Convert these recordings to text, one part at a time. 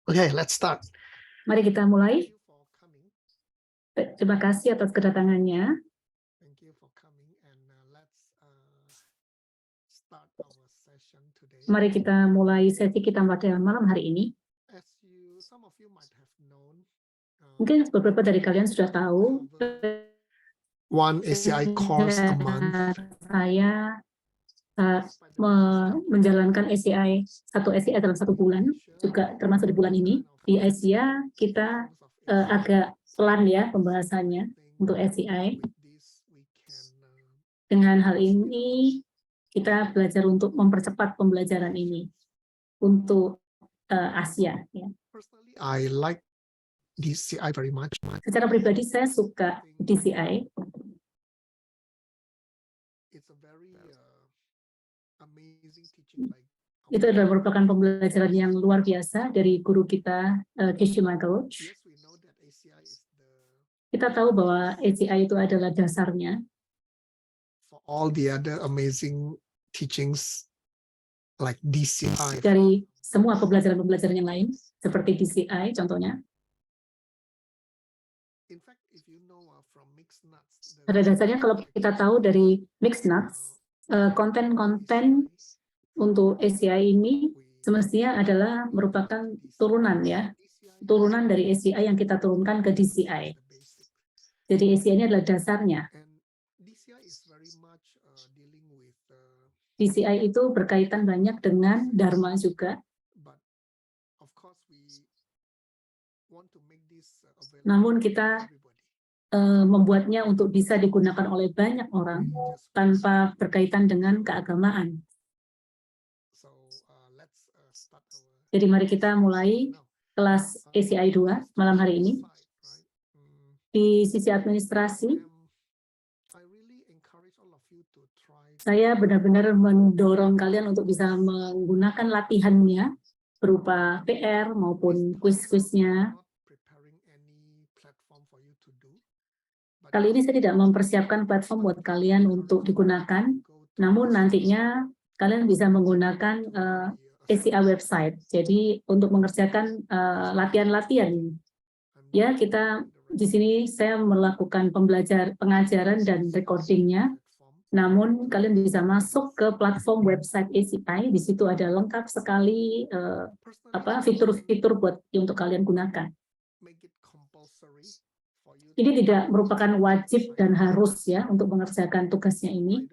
Okay, let's start. Mari kita mulai. Terima kasih atas kedatangannya. Thank you for coming and let's start our session today. Mari kita mulai sesi kita pada malam hari ini. As some of you might have known, Mungkin beberapa dari kalian sudah tahu, one ACI course a month. saya menjalankan ACI, satu ACI dalam 1 bulan, juga termasuk di bulan ini. Di Asia kita agak pelan ya pembahasannya untuk ACI. Dengan hal ini kita belajar untuk mempercepat pembelajaran ini untuk Asia. Ya. I like DCI very much. Secara pribadi saya suka DCI. It's a very amazing teaching. Itu adalah merupakan pembelajaran yang luar biasa dari guru kita, Geshe-la Coach. Kita tahu bahwa ACI itu adalah dasarnya. For all the other amazing teachings like DCI. Dari semua pembelajaran-pembelajaran yang lain, seperti DCI contohnya. In fact, if you know from mixed nuts, pada dasarnya kalau kita tahu dari mixed nuts, konten-konten untuk ACI ini semestinya adalah merupakan turunan ya, turunan dari ACI yang kita turunkan ke DCI. Jadi ACI ini adalah dasarnya. DCI itu berkaitan banyak dengan Dharma juga. Namun kita membuatnya untuk bisa digunakan oleh banyak orang tanpa berkaitan dengan keagamaan. Jadi mari kita mulai kelas ACI 2 malam hari ini. Di sisi administrasi, saya benar-benar mendorong kalian untuk bisa menggunakan latihannya berupa PR maupun kuis-kuisnya. Kali ini saya tidak mempersiapkan platform buat kalian untuk digunakan, namun nantinya kalian bisa menggunakan ACI website. Jadi untuk mengerjakan latihan-latihan, ya kita di sini saya melakukan pengajaran dan recordingnya. Namun kalian bisa masuk ke platform website ACI. Di situ ada lengkap sekali fitur-fitur buat untuk kalian gunakan. Ini tidak merupakan wajib dan harus ya untuk mengerjakan tugasnya ini.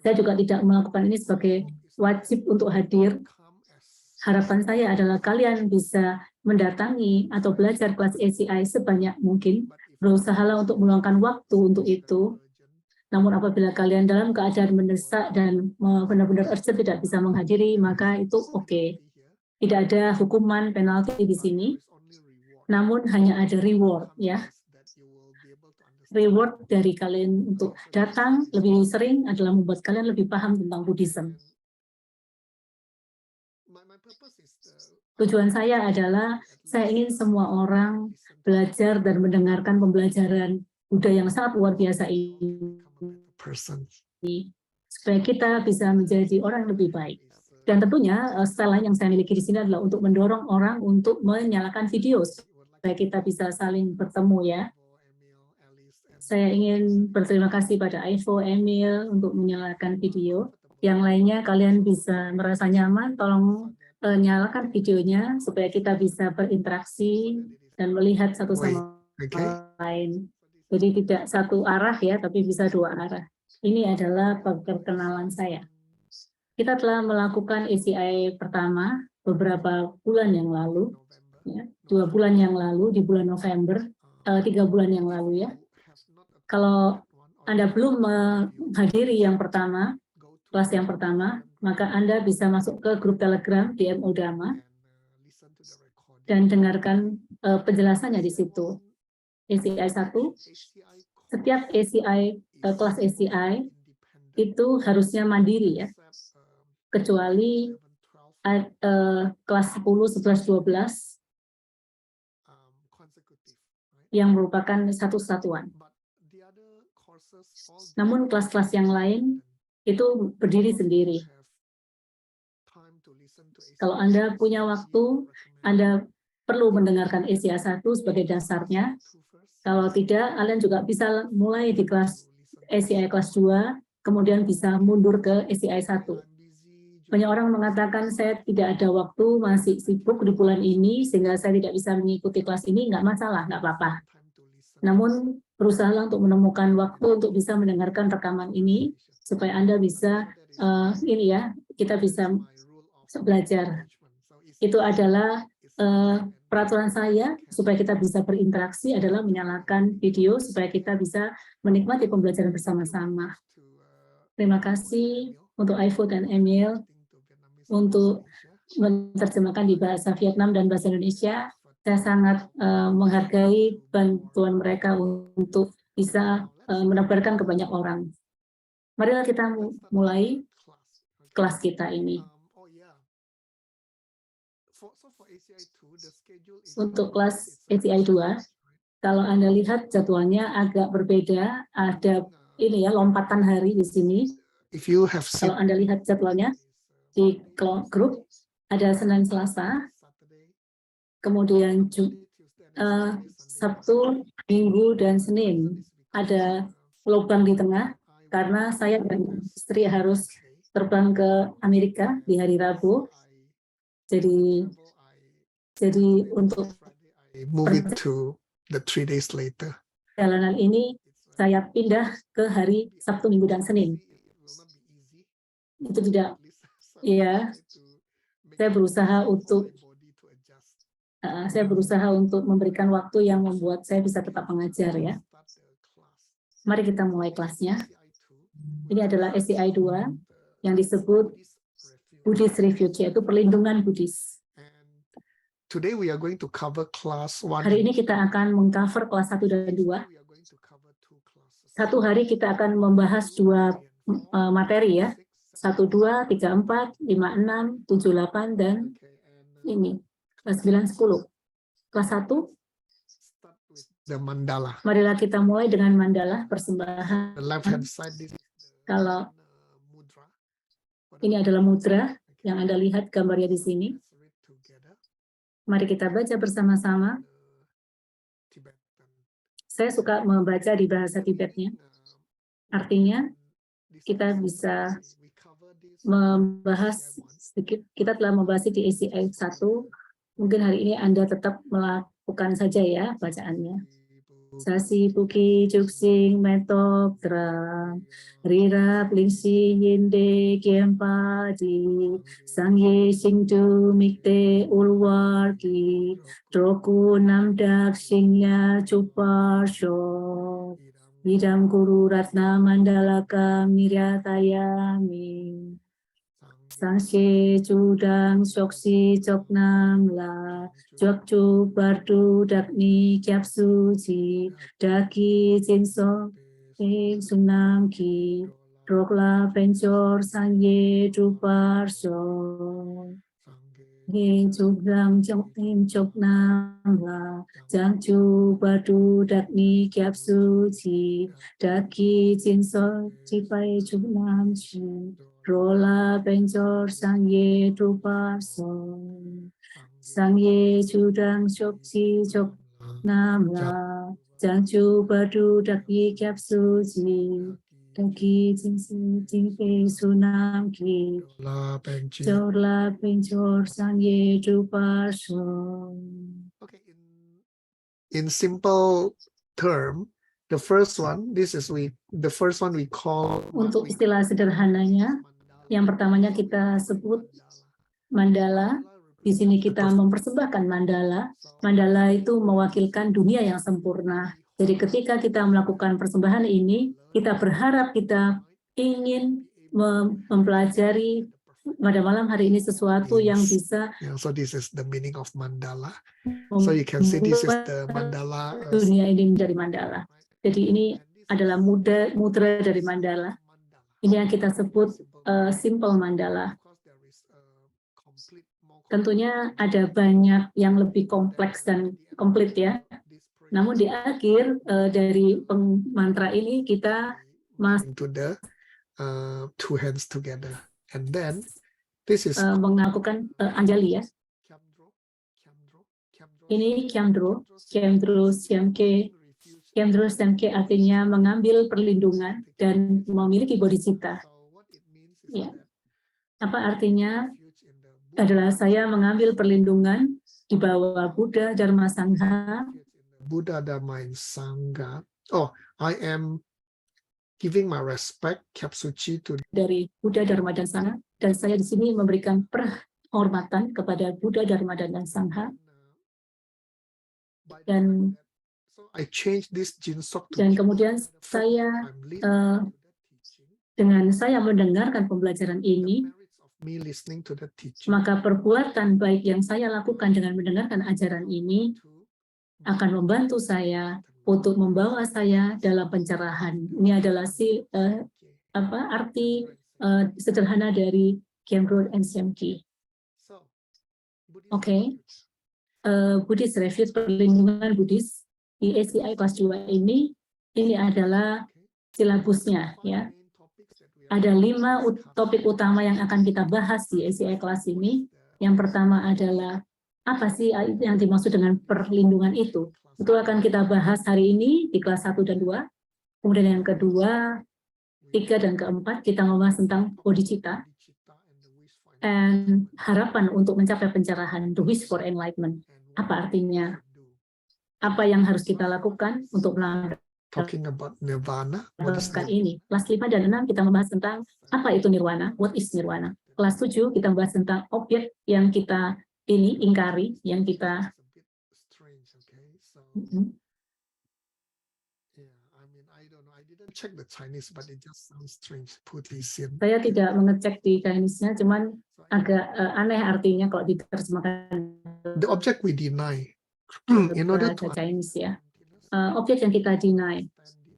Saya juga tidak melakukan ini sebagai wajib untuk hadir. Harapan saya adalah kalian bisa mendatangi atau belajar kelas ACI sebanyak mungkin. Berusahalah untuk meluangkan waktu untuk itu. Namun apabila kalian dalam keadaan mendesak dan benar-benar urgent tidak bisa menghadiri, maka itu oke. Tidak ada hukuman penalti di sini, namun hanya ada reward ya. Reward dari kalian untuk datang lebih sering adalah membuat kalian lebih paham tentang Buddhism. Tujuan saya adalah saya ingin semua orang belajar dan mendengarkan pembelajaran Buddha yang sangat luar biasa ini, supaya kita bisa menjadi orang yang lebih baik. Dan tentunya style lain yang saya miliki di sini adalah untuk mendorong orang untuk menyalakan video supaya kita bisa saling bertemu ya. Saya ingin berterima kasih pada Ivo, Emil untuk menyalakan video. Yang lainnya kalian bisa merasa nyaman, tolong nyalakan videonya supaya kita bisa berinteraksi dan melihat satu sama lain. Jadi tidak satu arah ya, tapi bisa 2 arah. Ini adalah perkenalan saya. Kita telah melakukan ACI pertama beberapa bulan yang lalu, ya, 2 bulan yang lalu di bulan November, 3 bulan yang lalu ya. Kalau Anda belum menghadiri yang pertama, kelas yang pertama, maka Anda bisa masuk ke grup Telegram di MO Dhamma dan dengarkan penjelasannya di situ. ACI 1, setiap ACI, kelas ACI itu harusnya mandiri ya. Kecuali kelas 10, 11, 12 yang merupakan satu satuan. Namun kelas-kelas yang lain itu berdiri sendiri. Kalau Anda punya waktu, Anda perlu mendengarkan ACI 1 sebagai dasarnya. Kalau tidak, kalian juga bisa mulai di kelas ACI kelas 2, kemudian bisa mundur ke ACI 1. Banyak orang mengatakan saya tidak ada waktu, masih sibuk di bulan ini, sehingga saya tidak bisa mengikuti kelas ini. Nggak masalah, nggak apa-apa. Namun, berusaha untuk menemukan waktu untuk bisa mendengarkan rekaman ini, supaya Anda bisa, kita bisa belajar. Itu adalah peraturan saya, supaya kita bisa berinteraksi adalah menyalakan video, supaya kita bisa menikmati pembelajaran bersama-sama. Terima kasih untuk Ivo dan Emil untuk menerjemahkan di bahasa Vietnam dan bahasa Indonesia. Saya sangat menghargai bantuan mereka untuk bisa menebarkan ke banyak orang. Marilah kita mulai kelas kita ini. Untuk kelas ACI 2, kalau Anda lihat jadwalnya agak berbeda, ada lompatan hari di sini. Kalau Anda lihat jadwalnya di grup, ada Senin, Selasa, kemudian Sabtu, Minggu, dan Senin. Ada lubang di tengah, karena saya dan istri harus terbang ke Amerika di hari Rabu. Jadi untuk perjalanan ini, saya pindah ke hari Sabtu, Minggu, dan Senin. Itu tidak, saya berusaha untuk memberikan waktu yang membuat saya bisa tetap mengajar, ya. Mari kita mulai kelasnya. Ini adalah ACI 2 yang disebut Buddhist Refuge, yaitu perlindungan Buddhis. Hari ini kita akan mengcover kelas 1 dan 2. Satu hari kita akan membahas 2 materi, ya. 1, 2, 3, 4, 5, 6, 7, 8, dan ini, kelas 9, 10. Kelas 1, marilah kita mulai dengan mandala, persembahan. Kalau ini adalah mudra yang Anda lihat gambarnya di sini. Mari kita baca bersama-sama. Saya suka membaca di bahasa Tibetnya. Artinya, kita bisa membahas sedikit. Kita telah membahas di ACI 1. Mungkin hari ini Anda tetap melakukan saja, ya, bacaannya. Sasi puki juksing metop terang rira plingsi yinde kiempa di sangye singdu mikte ulwar ki troku namdak singya cupar sho idam guru ratna mandalaka miryatayami Sangse cudang soksi coknam la Jokcu bardu dakni kyapsu ji Daki jinso sunam ki Rokla pencor sangye drupar so Hing cudang coknam la Jangcu bardu dakni kyapsu ji Daki jinso jipai cuknam ji Rola pencor sangye drupar so Sangye cudang soksi cok nam la Jangcu badu daki kyapsu ji Daki jinsi jingpe sunam ki Jorla pencor sangye drupar so. In simple term, the first one we call. Untuk istilah sederhananya, yang pertamanya kita sebut mandala. Di sini kita mempersembahkan mandala. Mandala itu mewakilkan dunia yang sempurna. Jadi ketika kita melakukan persembahan ini, kita berharap kita ingin mempelajari pada malam hari ini sesuatu yang bisa. So this is the meaning of mandala. So you can see this is the mandala. Dunia ini menjadi mandala. Jadi ini adalah mudra dari mandala. Ini yang kita sebut simple mandala. Tentunya ada banyak yang lebih kompleks dan komplit, ya. Namun di akhir dari mantra ini kita masuk two hands together, and then this is melakukan Anjali ya. Ini Kyamdro, Kyamdro Syamke. Kyamdro Syamke artinya mengambil perlindungan dan memiliki bodhicitta. Ya. Apa artinya? Adalah saya mengambil perlindungan di bawah Buddha, Dharma, Sangha. Buddha, Dharma, and Sangha. Oh, I am giving my respect, Kyabsuchi, to dari Buddha, Dharma, dan Sangha. Dan saya di sini memberikan penghormatan kepada Buddha, Dharma, dan Sangha. Dan kemudian saya dengan saya mendengarkan pembelajaran ini, maka perbuatan baik yang saya lakukan dengan mendengarkan ajaran ini akan membantu saya untuk membawa saya dalam pencerahan. Ini adalah arti sederhana dari Kyamdro and Syamke. Oke. Buddhist Refuge, perlindungan Buddhis di ACI kelas 2 ini adalah silabusnya ya. Ada 5 topik utama yang akan kita bahas di ACI kelas ini. Yang pertama adalah apa sih yang dimaksud dengan perlindungan itu? Itu akan kita bahas hari ini di kelas 1 dan 2. Kemudian yang kedua, 3 dan keempat kita membahas tentang bodhicitta dan harapan untuk mencapai pencerahan, the wish for enlightenment. Apa artinya? Apa yang harus kita lakukan untuk melakukan nirvana ini? Kelas 5 dan 6 kita membahas tentang apa itu nirwana, what is nirwana. Kelas 7 kita membahas tentang objek yang kita ingkari, yang kita Saya tidak mengecek di Chinese-nya, cuman agak aneh artinya kalau diterjemahkan. The object we deny in order to Chinese ya. Objek yang kita deny.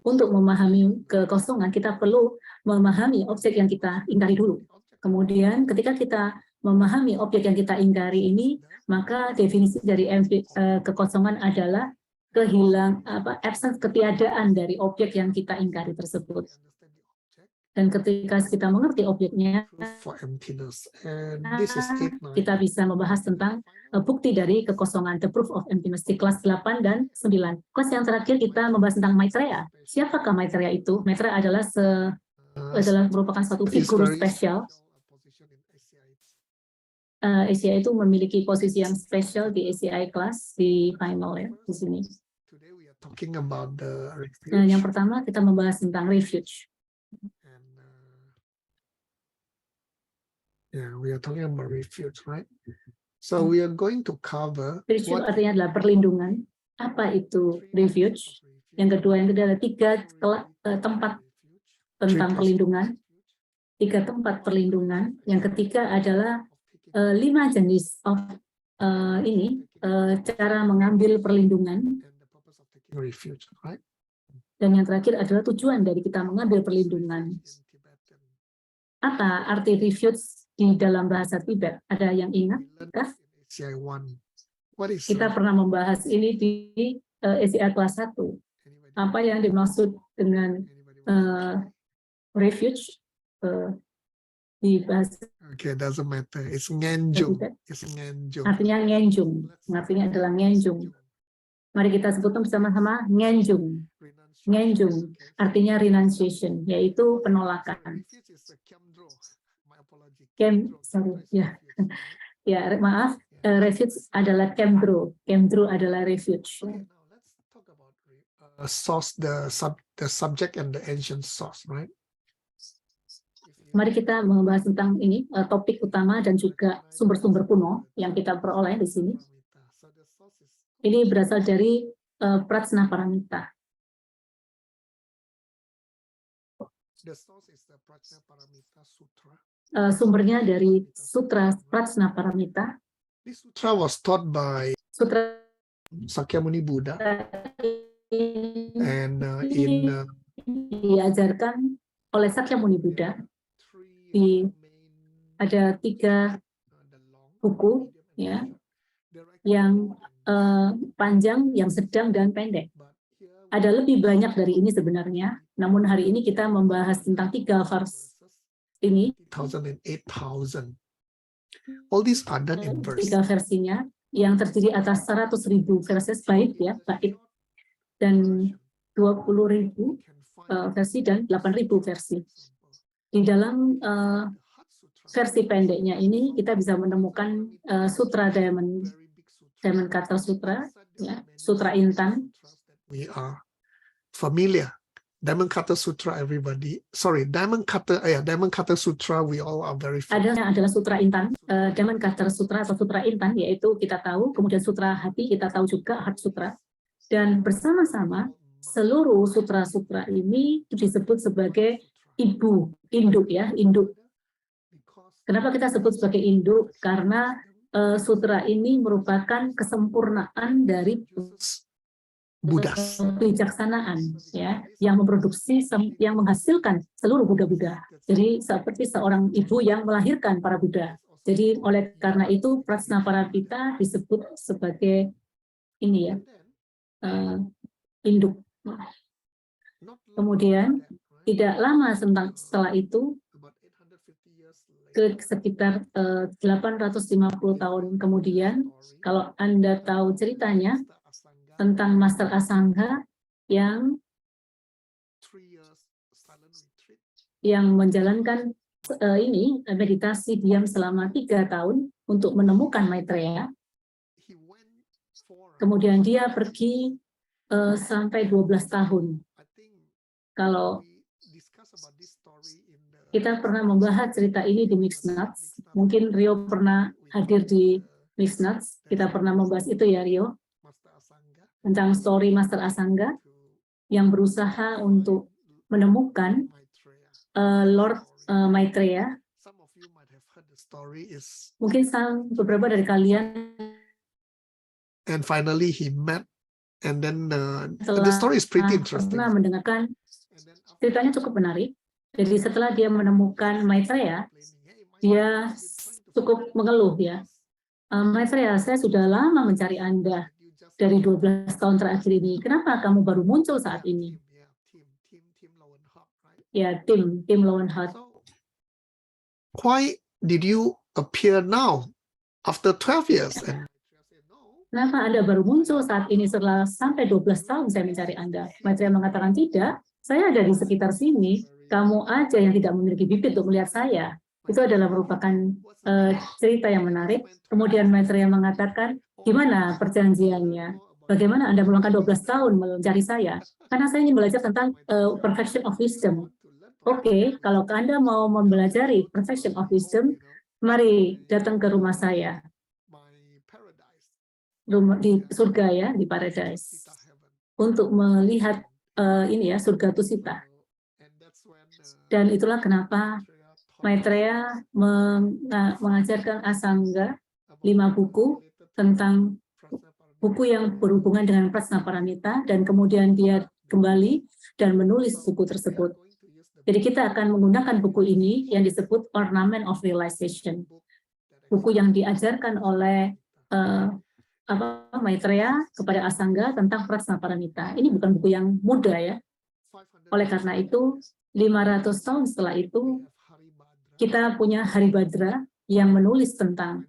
Untuk memahami kekosongan, kita perlu memahami objek yang kita ingkari dulu. Kemudian ketika kita memahami objek yang kita ingkari ini, maka definisi dari kekosongan adalah absence, ketiadaan dari objek yang kita ingkari tersebut. Dan ketika kita mengerti objeknya, kita bisa membahas tentang bukti dari kekosongan, the proof of emptiness, di kelas 8 dan 9. Kelas yang terakhir kita membahas tentang Maitreya. Siapakah Maitreya itu? Maitreya adalah merupakan suatu figur spesial. ACI itu memiliki posisi yang spesial di ACI kelas di final ya di sini. Nah, yang pertama kita membahas tentang refuge. Yeah, we are talking about refuge, right? So we are going to cover. Refuge artinya adalah perlindungan. Apa itu refuge? Yang kedua adalah 3 tempat tentang perlindungan. 3 tempat perlindungan. Yang ketiga adalah 5 jenis cara mengambil perlindungan. Dan yang terakhir adalah tujuan dari kita mengambil perlindungan. Apa arti refuge di dalam bahasa Tibet? Ada yang ingat? Kita pernah membahas ini di ACI kelas 1. Apa yang dimaksud dengan refuge di bahasa doesn't matter. It's ngenjung. Artinya ngenjung. Artinya adalah ngenjung. Mari kita sebutkan bersama-sama ngenjung. Ngenjung artinya renunciation, yaitu penolakan. Maaf, refuge adalah Kyamdro. Kyamdro adalah refuge. Source, the subject and the ancient source, right? Mari kita membahas tentang ini, topik utama dan juga sumber-sumber kuno yang kita peroleh di sini. Ini berasal dari Prajna Paramita. Sumbernya dari Sutra Prajna Paramita. This sutra was taught by Sutra Sakyamuni Buddha, and diajarkan oleh Sakyamuni Buddha. Ada 3 buku ya, yang panjang, yang sedang, dan pendek. Ada lebih banyak dari ini sebenarnya, namun hari ini kita membahas tentang 3 verse ini 1,000 and 8,000. All these are done in verse. 3 versinya yang terdiri atas 100.000 verses bait ya, bait, dan 20.000 versi dan 8.000 versi. Di dalam versi pendeknya ini kita bisa menemukan sutra Diamond Cutter Sutra, ya, Sutra Intan. We are familiar. Diamond Cutter Sutra, everybody. Sorry, Diamond Cutter Sutra, we all are very familiar. Adalah Sutra Intan, Diamond Cutter Sutra atau Sutra Intan, yaitu kita tahu, kemudian Sutra Hati kita tahu juga, Heart Sutra. Dan bersama-sama seluruh sutra-sutra ini disebut sebagai induk ya, induk. Kenapa kita sebut sebagai induk? Karena sutra ini merupakan kesempurnaan dari Buddha, kebijaksanaan ya, yang memproduksi, yang menghasilkan seluruh Buddha-Buddha. Jadi seperti seorang ibu yang melahirkan para Buddha. Jadi oleh karena itu Prajnaparamita disebut sebagai ini ya, induk. Kemudian tidak lama setelah itu, ke sekitar 850 tahun kemudian, kalau Anda tahu ceritanya tentang Master Asangha yang menjalankan ini meditasi diam selama 3 tahun untuk menemukan Maitreya. Kemudian dia pergi sampai 12 tahun. Kalau kita pernah membahas cerita ini di Mixed Nuts, mungkin Rio pernah hadir di Mixed Nuts, kita pernah membahas itu ya Rio, tentang story Master Asangha yang berusaha untuk menemukan Lord Maitreya. Mungkin beberapa dari kalian. And finally he met, and then the story is pretty interesting. Pernah mendengarkan ceritanya cukup menarik. Jadi setelah dia menemukan Maitreya, dia cukup mengeluh ya. Maitreya, saya sudah lama mencari Anda dari 12 tahun terakhir ini. Kenapa kamu baru muncul saat ini? Ya, Tim Lowenhart. Why did you appear now after 12 years? Kenapa Anda baru muncul saat ini setelah sampai 12 tahun saya mencari Anda? Maitreya mengatakan, tidak, saya ada di sekitar sini. Kamu aja yang tidak memiliki bibit untuk melihat saya. Itu adalah merupakan cerita yang menarik. Kemudian Maitreya mengatakan, gimana perjanjiannya? Bagaimana Anda meluangkan 12 tahun mencari saya? Karena saya ingin belajar tentang perfection of wisdom. Oke, kalau Anda mau mempelajari perfection of wisdom, mari datang ke rumah saya. Di surga ya, di paradise. Untuk melihat ini ya, surga Tusita. Dan itulah kenapa Maitreya mengajarkan Asangha 5 buku tentang buku yang berhubungan dengan Prajnaparamita, dan kemudian dia kembali dan menulis buku tersebut. Jadi kita akan menggunakan buku ini yang disebut Ornament of Realization. Buku yang diajarkan oleh Maitreya kepada Asangha tentang Prajnaparamita. Ini bukan buku yang mudah ya. Oleh karena itu, 500 tahun setelah itu, kita punya Haribhadra yang menulis tentang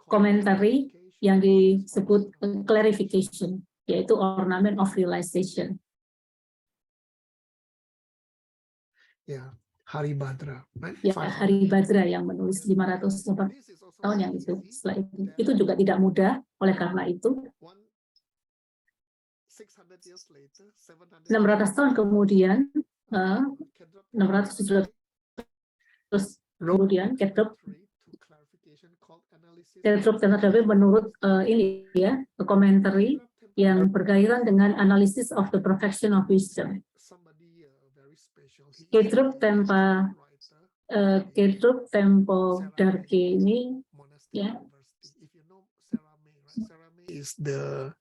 komentari yang disebut clarification, yaitu Ornament of Realization. Ya, Haribhadra. Ya, Haribhadra yang menulis 500 tahun yang itu. Setelah itu juga tidak mudah. Oleh karena itu, 600 tahun kemudian, 600 terus kemudian Kedrop menurut ini ya, komentari yang berkaitan dengan Analysis of the Perfection of Wisdom. Kedrop Tempo Darke ini ya, is the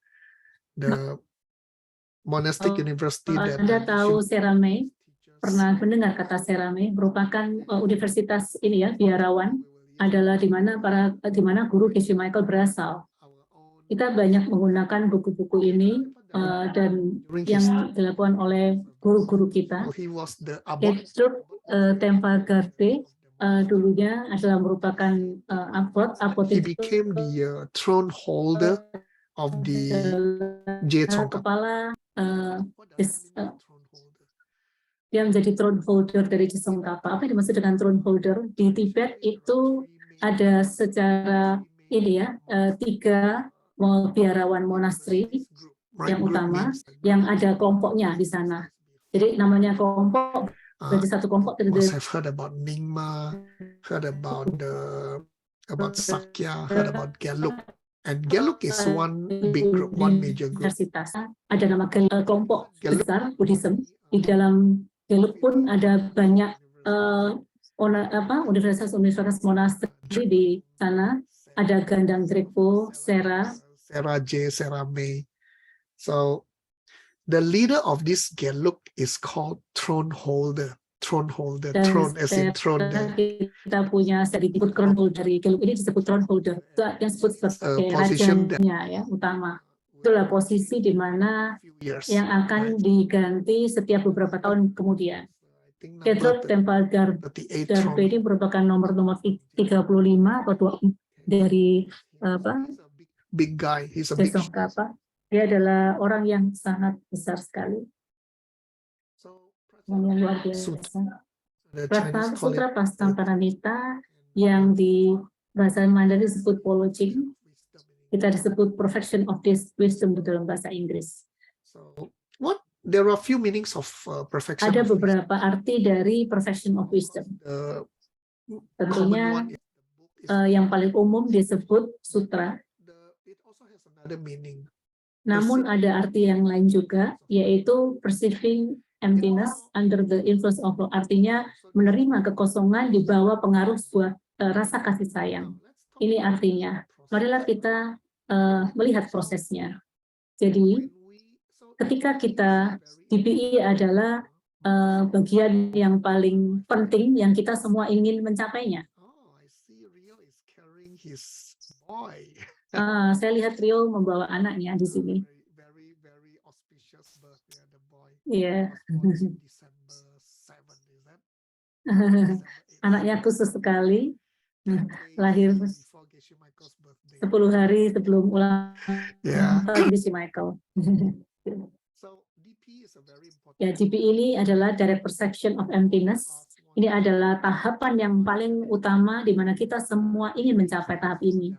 monastic university that Anda tahu Serame, pernah mendengar kata Serame, merupakan universitas ini ya, biarawan, adalah di mana guru Geshe Michael berasal. Kita banyak menggunakan buku-buku ini dan yang dilakukan oleh guru-guru kita. Kedrop Tempa Garde dulunya adalah merupakan He apoteker became the throne holder of the Jade Songkhap. kepala What does it mean by throne holder? dia menjadi throne holder dari Jesongkapa. Apa yang dimaksud dengan throne holder? Di Tibet itu ada secara ini ya, 3 biarawan monastri yang utama, yang ada kelompoknya di sana. Jadi namanya kelompok, berarti satu kelompok Must have heard about Nyingma, heard about Sakya, heard about Gelug. And Gelug is one big group, one major group. Ada nama kelompok besar Buddhism. Di dalam Gelug pun ada banyak universitas monasteri di sana. Ada Gandang Drekpo, Sera J, Sera May. So the leader of this Gelug is called throne holder. Throne holder, throne as in throne. Kita punya disebut throne holder dari Gelug ini disebut throne holder. Itu yang disebut sebagai rajanya ya utama. Itulah posisi di mana yang akan diganti setiap beberapa tahun kemudian. Gedrog Temple Garbe ini merupakan nomor 35 atau 24 dari big guy. He's a big. Dia adalah orang yang sangat besar sekali. Yang luar biasa. Sutra Pastamparanita yang di bahasa Mandarin disebut Polo Ching, kita disebut Perfection of this Wisdom di dalam bahasa Inggris. There are few meanings of perfection. Ada beberapa arti dari Perfection of Wisdom. Tentunya yang paling umum disebut sutra. Namun ada arti yang lain juga, yaitu perceiving emptiness under the influence of love, artinya menerima kekosongan di bawah pengaruh sebuah rasa kasih sayang. Ini artinya, marilah kita melihat prosesnya. Jadi, ketika kita DPI adalah bagian yang paling penting yang kita semua ingin mencapainya. Saya lihat Rio membawa anaknya di sini. Iya. Anaknya khusus sekali, lahir 10 hari sebelum ulang tahun Geshe Michael. Ya, GP ini adalah direct perception of emptiness. Ini adalah tahapan yang paling utama di mana kita semua ingin mencapai tahap ini.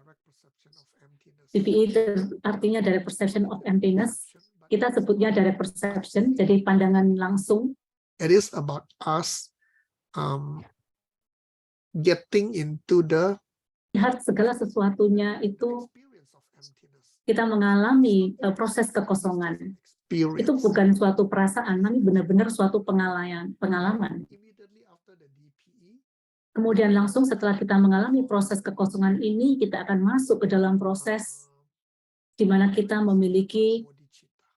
GPI artinya direct perception of emptiness. Kita sebutnya direct perception, jadi pandangan langsung. It is about us getting into the lihat segala sesuatunya itu kita mengalami proses kekosongan. Itu bukan suatu perasaan, tapi benar-benar suatu pengalaman. Kemudian langsung setelah kita mengalami proses kekosongan ini, kita akan masuk ke dalam proses di mana kita memiliki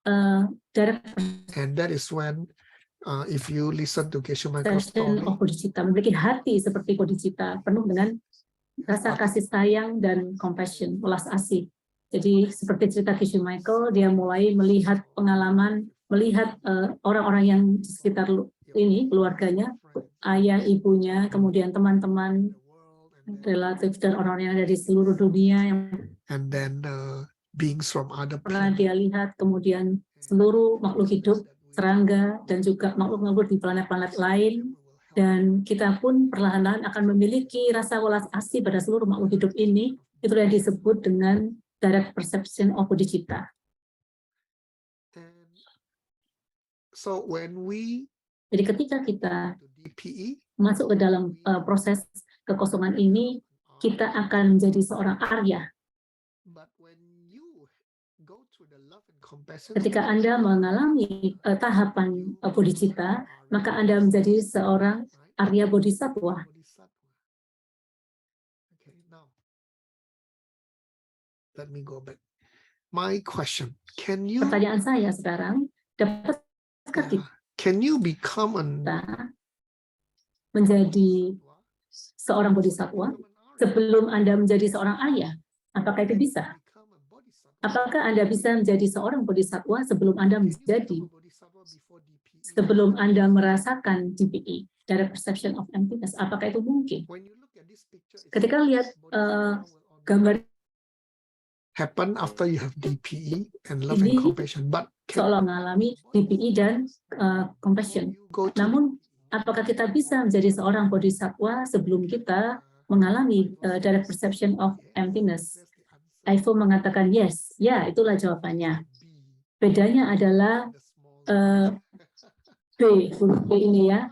and that is when if you listen to Geshe Michael's story, memiliki hati seperti Bodhicitta, penuh dengan rasa kasih sayang dan compassion, welas asih. Jadi seperti cerita Geshe Michael, dia mulai melihat pengalaman, melihat orang-orang yang di sekitar ini, keluarganya, ayah, ibunya, kemudian teman-teman, relatif dan orang-orang yang ada di seluruh dunia yang and then beings from other pernah dia lihat, kemudian seluruh makhluk hidup, serangga, dan juga makhluk-makhluk di planet-planet lain, dan kita pun perlahan-lahan akan memiliki rasa welas asih pada seluruh makhluk hidup ini. Itu yang disebut dengan direct perception of Bodhicitta. So when we jadi ketika kita masuk ke dalam proses kekosongan ini, kita akan menjadi seorang Arya. Ketika Anda mengalami tahapan Bodhicitta, maka Anda menjadi seorang Arya Bodhisattva. Let me go back. My question, can you? Pertanyaan saya sekarang, dapatkah can you become kita menjadi seorang Bodhisattva sebelum Anda menjadi seorang Arya? Apakah itu bisa? Apakah Anda bisa menjadi seorang Bodhisattva sebelum Anda menjadi, sebelum Anda merasakan DPI? direct perception of emptiness. Apakah itu mungkin? When you look at this picture, it's Ketika lihat gambar happen after you have DPE and love and ini compassion, but seolah mengalami DPI dan compassion. Namun, apakah kita bisa menjadi seorang bodhisattva sebelum kita mengalami direct perception of emptiness? Ivo mengatakan yes, ya itulah jawabannya. Bedanya adalah B, huruf B ini ya,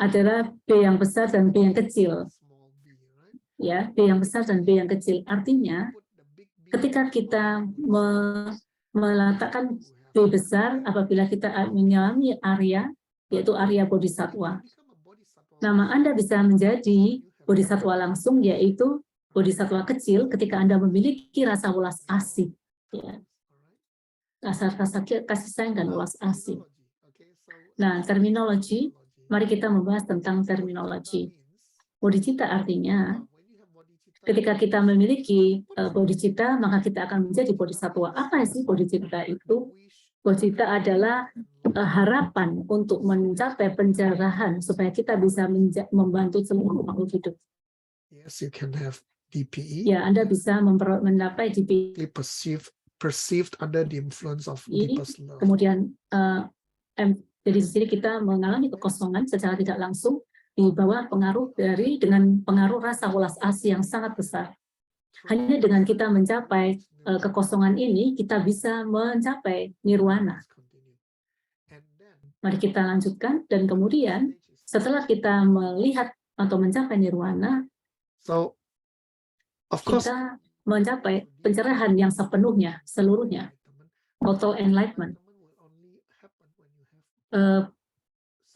adalah B yang besar dan B yang kecil. Ya, B yang besar dan B yang kecil. Artinya, ketika kita meletakkan B besar, apabila kita mengalami Arya, yaitu Arya Bodhisattva. Nama Anda bisa menjadi Bodhisattva langsung, yaitu Bodhisattva kecil ketika Anda memiliki rasa welas asih. Ya. Rasa kasih sayang dan welas asih. Nah, terminologi, mari kita membahas tentang terminologi. Bodhicitta artinya, ketika kita memiliki bodhicitta, maka kita akan menjadi bodhisattva. Apa sih bodhicitta itu? Bodhicitta adalah harapan untuk mencapai pencerahan supaya kita bisa membantu seluruh makhluk hidup. Yes, you can have DPE. Ya, Anda bisa mencapai DPE. Perceived under the influence of deepest love. Kemudian, jadi di sini kita mengalami kekosongan secara tidak langsung di bawah pengaruh dengan pengaruh rasa welas asih yang sangat besar. Hanya dengan kita mencapai kekosongan ini, kita bisa mencapai nirwana. Mari kita lanjutkan, dan kemudian setelah kita melihat atau mencapai nirwana, kita mencapai pencerahan yang sepenuhnya, seluruhnya, total enlightenment.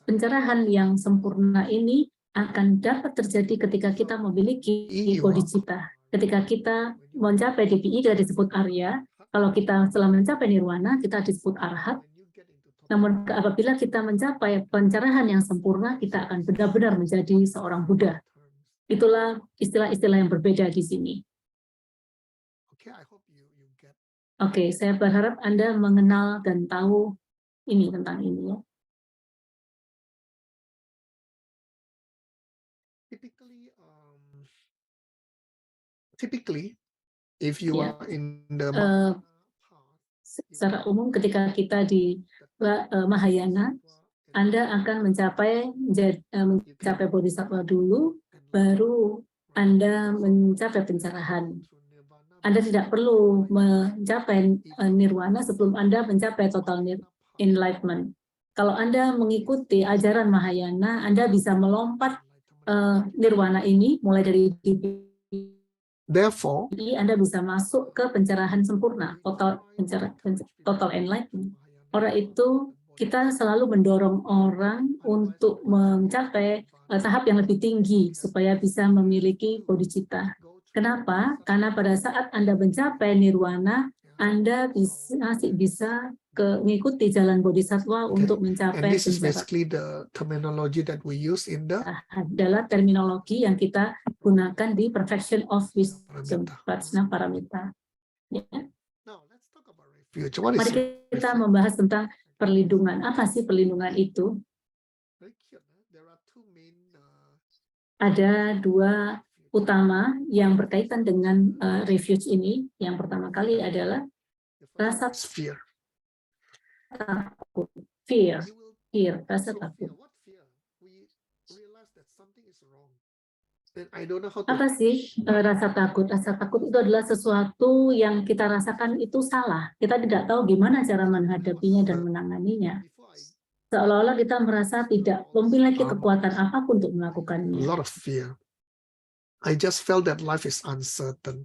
Pencerahan yang sempurna ini akan dapat terjadi ketika kita memiliki bodhicitta. Ketika kita mencapai DPI, kita disebut Arya. Kalau kita setelah mencapai nirwana, kita disebut Arhat. Namun apabila kita mencapai pencerahan yang sempurna, kita akan benar-benar menjadi seorang Buddha. Itulah istilah-istilah yang berbeda di sini. Oke, saya berharap Anda mengenal dan tahu ini tentang ini ya. Typically, if you are in the secara umum ketika kita di Mahayana, Anda akan mencapai bodhisattva dulu, baru Anda mencapai pencerahan. Anda tidak perlu mencapai nirwana sebelum Anda mencapai total enlightenment. Kalau Anda mengikuti ajaran Mahayana, Anda bisa melompat nirwana ini mulai dari Therefore, Anda bisa masuk ke pencerahan sempurna, total enlightenment. Oleh itu, kita selalu mendorong orang untuk mencapai tahap yang lebih tinggi supaya bisa memiliki bodhicitta. Kenapa? Karena pada saat Anda mencapai nirwana, Anda masih bisa mengikuti jalan bodhisattva untuk mencapai and this is basically the terminology that we use in the adalah terminologi yang kita gunakan di perfection of wisdom, prajna paramita. Ya. Mari kita membahas tentang perlindungan. Apa sih perlindungan itu? Ada dua utama yang berkaitan dengan refuge ini. Yang pertama kali adalah rasa takut, fear, rasa takut. Apa sih rasa takut? Rasa takut itu adalah sesuatu yang kita rasakan itu salah. Kita tidak tahu gimana cara menghadapinya dan menanganinya. Seolah-olah kita merasa tidak memiliki kekuatan apapun untuk melakukannya. A lot of fear. I just felt that life is uncertain,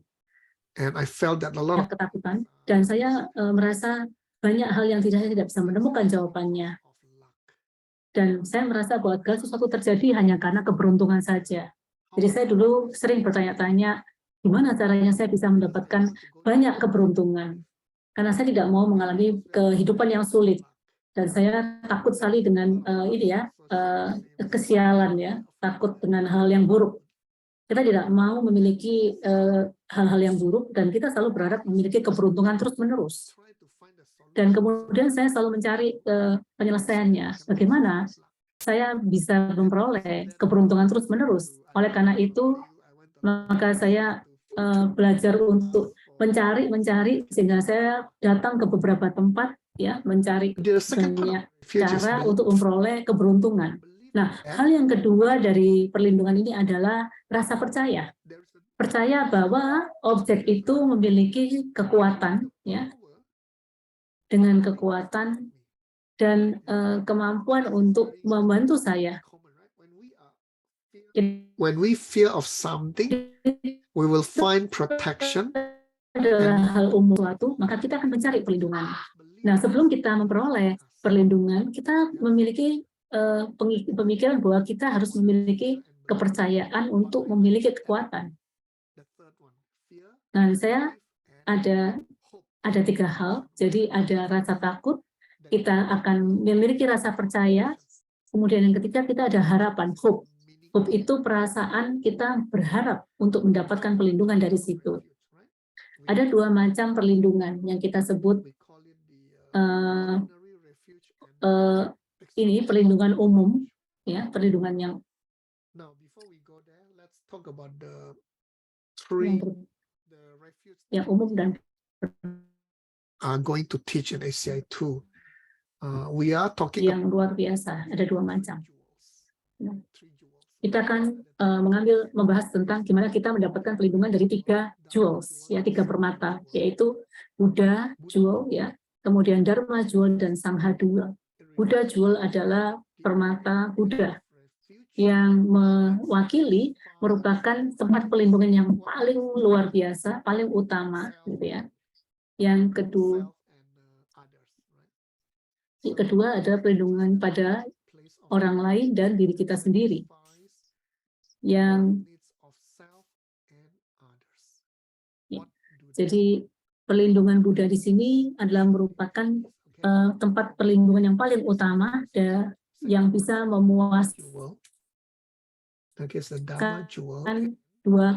and I felt that a lot of ketakutan, dan saya merasa banyak hal yang saya tidak bisa menemukan jawabannya. Dan saya merasa bahwa segala sesuatu terjadi hanya karena keberuntungan saja. Jadi saya dulu sering bertanya-tanya, gimana caranya saya bisa mendapatkan banyak keberuntungan? Karena saya tidak mau mengalami kehidupan yang sulit. Dan saya takut sekali dengan kesialan ya, takut dengan hal yang buruk. Kita tidak mau memiliki hal-hal yang buruk, dan kita selalu berharap memiliki keberuntungan terus-menerus. Dan kemudian saya selalu mencari penyelesaiannya. Bagaimana saya bisa memperoleh keberuntungan terus-menerus. Oleh karena itu, maka saya belajar untuk mencari sehingga saya datang ke beberapa tempat ya, mencari The second part banyak of refuge is cara belief. untuk memperoleh keberuntungan. Nah, hal yang kedua dari perlindungan ini adalah rasa percaya. Percaya bahwa objek itu memiliki kekuatan ya, dengan kekuatan dan kemampuan untuk membantu saya. When we fear of something, we will find protection. Adalah hal umum suatu, maka kita akan mencari perlindungan. Nah, sebelum kita memperoleh perlindungan, kita memiliki pemikiran bahwa kita harus memiliki kepercayaan untuk memiliki kekuatan. Nah, saya ada 3 hal. Jadi ada rasa takut, kita akan memiliki rasa percaya. Kemudian yang ketiga, kita ada harapan, hope. Hope itu perasaan kita berharap untuk mendapatkan perlindungan dari situ. Ada 2 macam perlindungan yang kita sebut ini perlindungan umum, ya, perlindungan yang umum dan going to teach in ACI 2. We are talking yang luar biasa. Ada 2 macam. Nah, kita akan membahas tentang gimana kita mendapatkan perlindungan dari 3 jewels, ya, 3 permata, yaitu Buddha jewel, ya, kemudian Dharma jewel dan Sangha jewel. Buddha jewel adalah permata Buddha yang mewakili merupakan tempat perlindungan yang paling luar biasa, paling utama, gitu ya. Yang kedua adalah perlindungan pada orang lain dan diri kita sendiri. Jadi perlindungan Buddha di sini adalah merupakan tempat perlindungan yang paling utama dan yang bisa memuaskan 2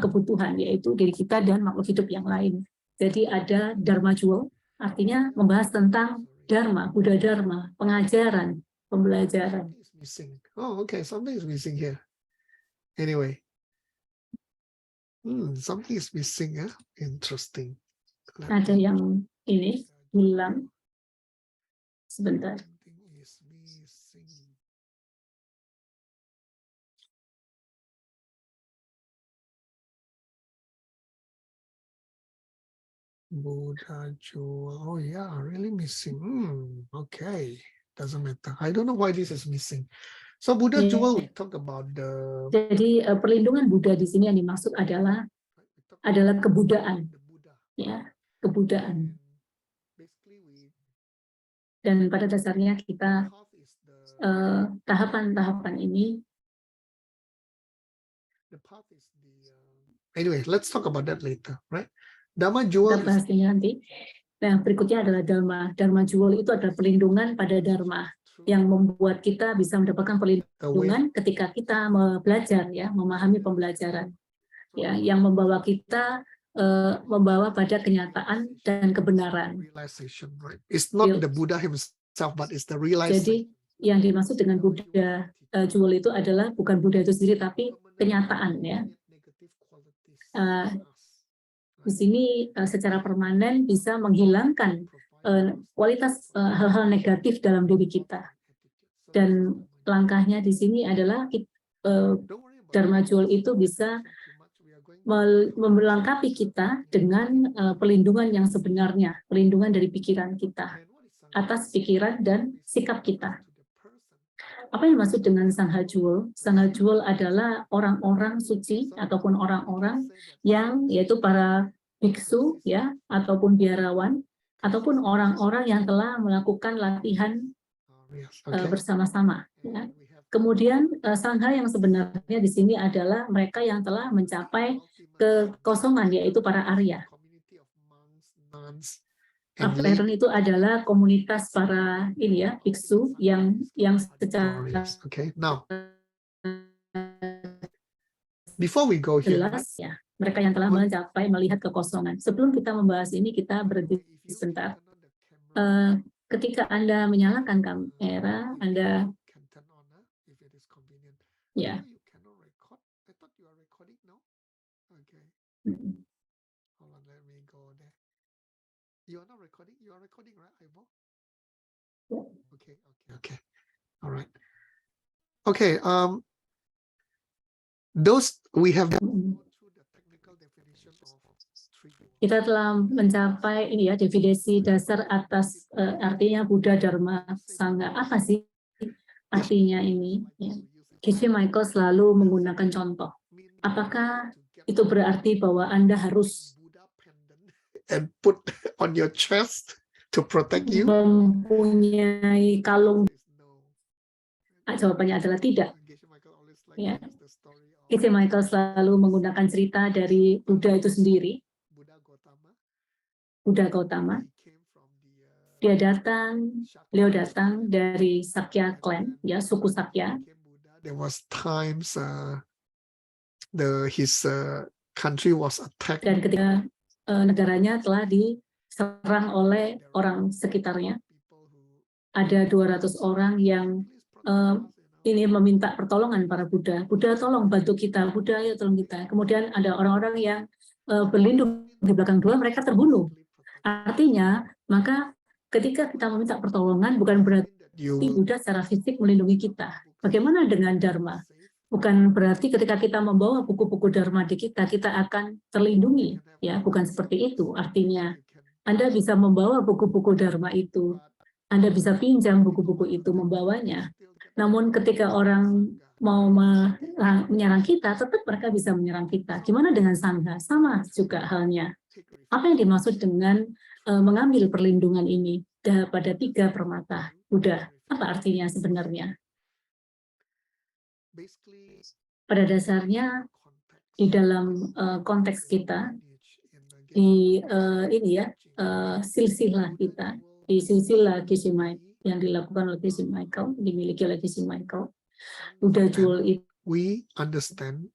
kebutuhan, yaitu diri kita dan makhluk hidup yang lain. Jadi ada Dharma jewel, artinya membahas tentang Dharma, Buddha Dharma, pengajaran, pembelajaran. Oh, okay, something is missing here. Anyway, something is missing, ya. Interesting. Ada yang ini hilang. Sebentar. Buddha jewel. Oh yeah, really missing. Okay, doesn't matter. I don't know why this is missing. So Buddha jewel, we talk about the. Jadi perlindungan Buddha di sini yang dimaksud adalah kebudaan, ya, kebudaan. Dan pada dasarnya kita tahapan-tahapan ini. Anyway, let's talk about that later, right? Dharma jewel. Kita bahas ini nanti. Nah, berikutnya adalah Dharma. Dharma jewel itu adalah perlindungan pada Dharma yang membuat kita bisa mendapatkan perlindungan ketika kita belajar, ya, memahami pembelajaran, ya, yang membawa kita membawa pada kenyataan dan kebenaran. It's not the Buddha himself, but it's the realization. Jadi yang dimaksud dengan Buddha jewel itu adalah bukan Buddha itu sendiri, tapi kenyataan, ya. Di sini secara permanen bisa menghilangkan kualitas hal-hal negatif dalam diri kita. Dan langkahnya di sini adalah Dharma jewel itu bisa melengkapi kita dengan perlindungan yang sebenarnya, perlindungan dari pikiran kita, atas pikiran dan sikap kita. Apa yang dimaksud dengan Sangha jewel? Sangha jewel adalah orang-orang suci ataupun orang-orang yang, yaitu para biksu, ya, ataupun biarawan, ataupun orang-orang yang telah melakukan latihan bersama-sama, ya. Kemudian Sangha yang sebenarnya di sini adalah mereka yang telah mencapai kekosongan, yaitu para Arya. Aperen itu adalah komunitas para ini, ya, biksu yang secara before we go here, jelas, ya, mereka yang telah mencapai melihat kekosongan. Sebelum kita membahas ini, kita berhenti sebentar. Ketika Anda menyalakan kamera, Anda Ya. You cannot record. I thought you are recording now. Okay. Mm. Hold on, let me go there. You are not recording? You are recording, right, Ivo? Yeah. Okay. All right. Okay, those we have Mm. gone through the technical definition of three. Kita telah mencapai ini ya definisi dasar atas artinya Buddha, Dharma, Sangha. Apa sih artinya ini? Ya. Geshe Michael selalu menggunakan contoh. Apakah itu berarti bahwa Anda harus and put on your chest to protect you? mempunyai kalung? Jawabannya adalah tidak. Ya. Geshe Michael selalu menggunakan cerita dari Buddha itu sendiri, Buddha Gautama. Beliau datang dari Sakya clan, ya suku Sakya. There was times his country was attacked. Dan ketika negaranya telah diserang oleh orang sekitarnya, ada 200 orang yang ini meminta pertolongan para Buddha. Buddha tolong bantu kita, Buddha ya tolong kita. Kemudian ada orang-orang yang berlindung di belakang dua, mereka terbunuh. Artinya, maka ketika kita meminta pertolongan bukan berarti Buddha secara fisik melindungi kita. Bagaimana dengan Dharma? Bukan berarti ketika kita membawa buku-buku Dharma di kita, kita akan terlindungi. Ya, bukan seperti itu. Artinya, Anda bisa membawa buku-buku Dharma itu, Anda bisa pinjam buku-buku itu, membawanya. Namun ketika orang mau menyerang kita, tetap mereka bisa menyerang kita. Gimana dengan Sangha? Sama juga halnya. Apa yang dimaksud dengan mengambil perlindungan ini pada 3 permata Buddha? Apa artinya sebenarnya? Pada dasarnya di dalam konteks kita, di ini ya silsilah kita, di silsilah Geshe Michael yang dilakukan oleh Geshe Michael, dimiliki oleh Geshe Michael, Buddha Jewel we understand,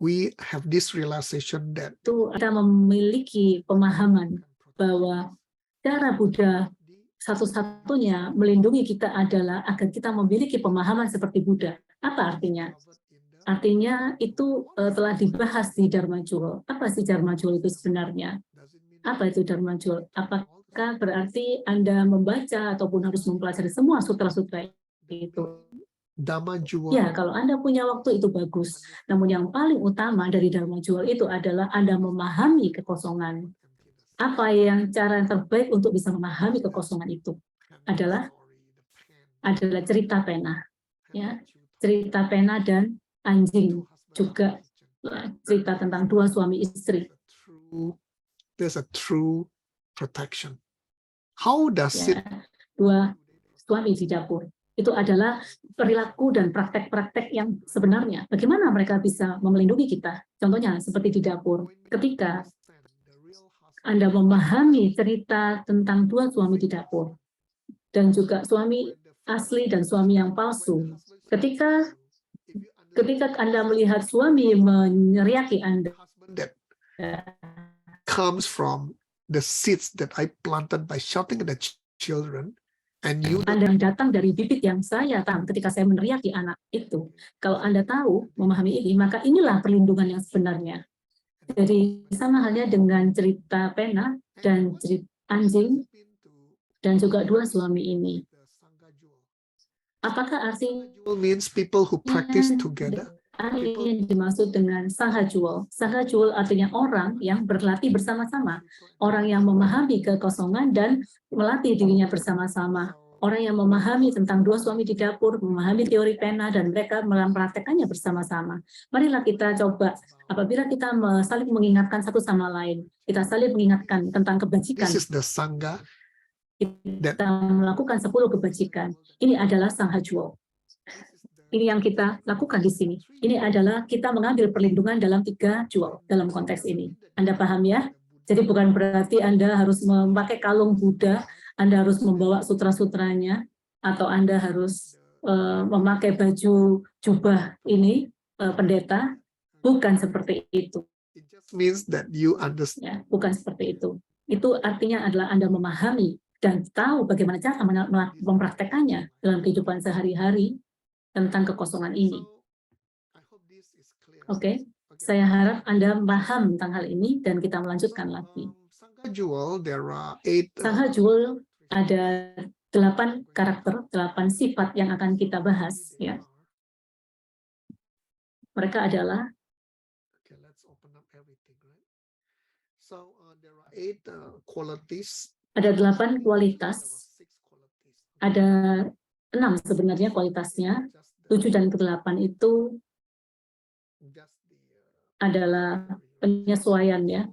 we have this realization that itu kita memiliki pemahaman bahwa cara Buddha satu-satunya melindungi kita adalah agar kita memiliki pemahaman seperti Buddha. Apa artinya? Artinya itu telah dibahas di Dharma Jewel. Apa sih Dharma Jewel itu sebenarnya? Apa itu Dharma Jewel? Apakah berarti Anda membaca ataupun harus mempelajari semua sutra-sutra itu? Dharma Jewel. Ya, kalau Anda punya waktu itu bagus. Namun yang paling utama dari Dharma Jewel itu adalah Anda memahami kekosongan. Apa yang cara yang terbaik untuk bisa memahami kekosongan itu adalah cerita pena, ya, cerita pena dan anjing, juga ya, cerita tentang 2 suami istri. There's a true protection. How does ya, it? 2 suami di dapur. Itu adalah perilaku dan praktek-praktek yang sebenarnya. Bagaimana mereka bisa melindungi kita? Contohnya seperti di dapur. Ketika Anda memahami cerita tentang 2 suami di dapur, dan juga suami asli dan suami yang palsu. Ketika Anda melihat suami meneriaki Anda, comes from the seeds that I planted by shouting at the children, and you Anda yang datang dari bibit yang saya tanam ketika saya meneriaki anak itu. Kalau Anda tahu, memahami ini, maka inilah perlindungan yang sebenarnya. Jadi sama halnya dengan cerita pena dan cerita anjing dan juga 2 suami ini. Apakah artinya means people who practice together? Ini dimaksud dengan Sangha Jewel. Sangha Jewel artinya orang yang berlatih bersama-sama, orang yang memahami kekosongan dan melatih dirinya bersama-sama. Orang yang memahami tentang 2 suami di dapur, memahami teori pena, dan mereka mempraktekannya bersama-sama. Marilah kita coba, apabila kita saling mengingatkan satu sama lain, kita saling mengingatkan tentang kebajikan. This is the Sangha. Kita melakukan 10 kebajikan. Ini adalah Sangha Jewel. Ini yang kita lakukan di sini. Ini adalah kita mengambil perlindungan dalam 3 jewel dalam konteks ini. Anda paham ya? Jadi bukan berarti Anda harus memakai kalung Buddha, Anda harus membawa sutra-sutranya, atau Anda harus memakai baju jubah ini, pendeta. Bukan seperti itu. It just means that you understand. Ya, bukan seperti itu. Itu artinya adalah Anda memahami dan tahu bagaimana cara mempraktekannya dalam kehidupan sehari-hari tentang kekosongan ini. Oke, saya harap Anda paham tentang hal ini dan kita melanjutkan lagi. Sangha Jewel, there are 8 Sangha Jewel ada 8 karakter, 8 sifat yang akan kita bahas. Ya, mereka adalah okay, let's open up everything, right? So there are 8 qualities. ada 8 kualitas, ada 6 sebenarnya kualitasnya, 7 dan ke-8 itu adalah penyesuaian ya.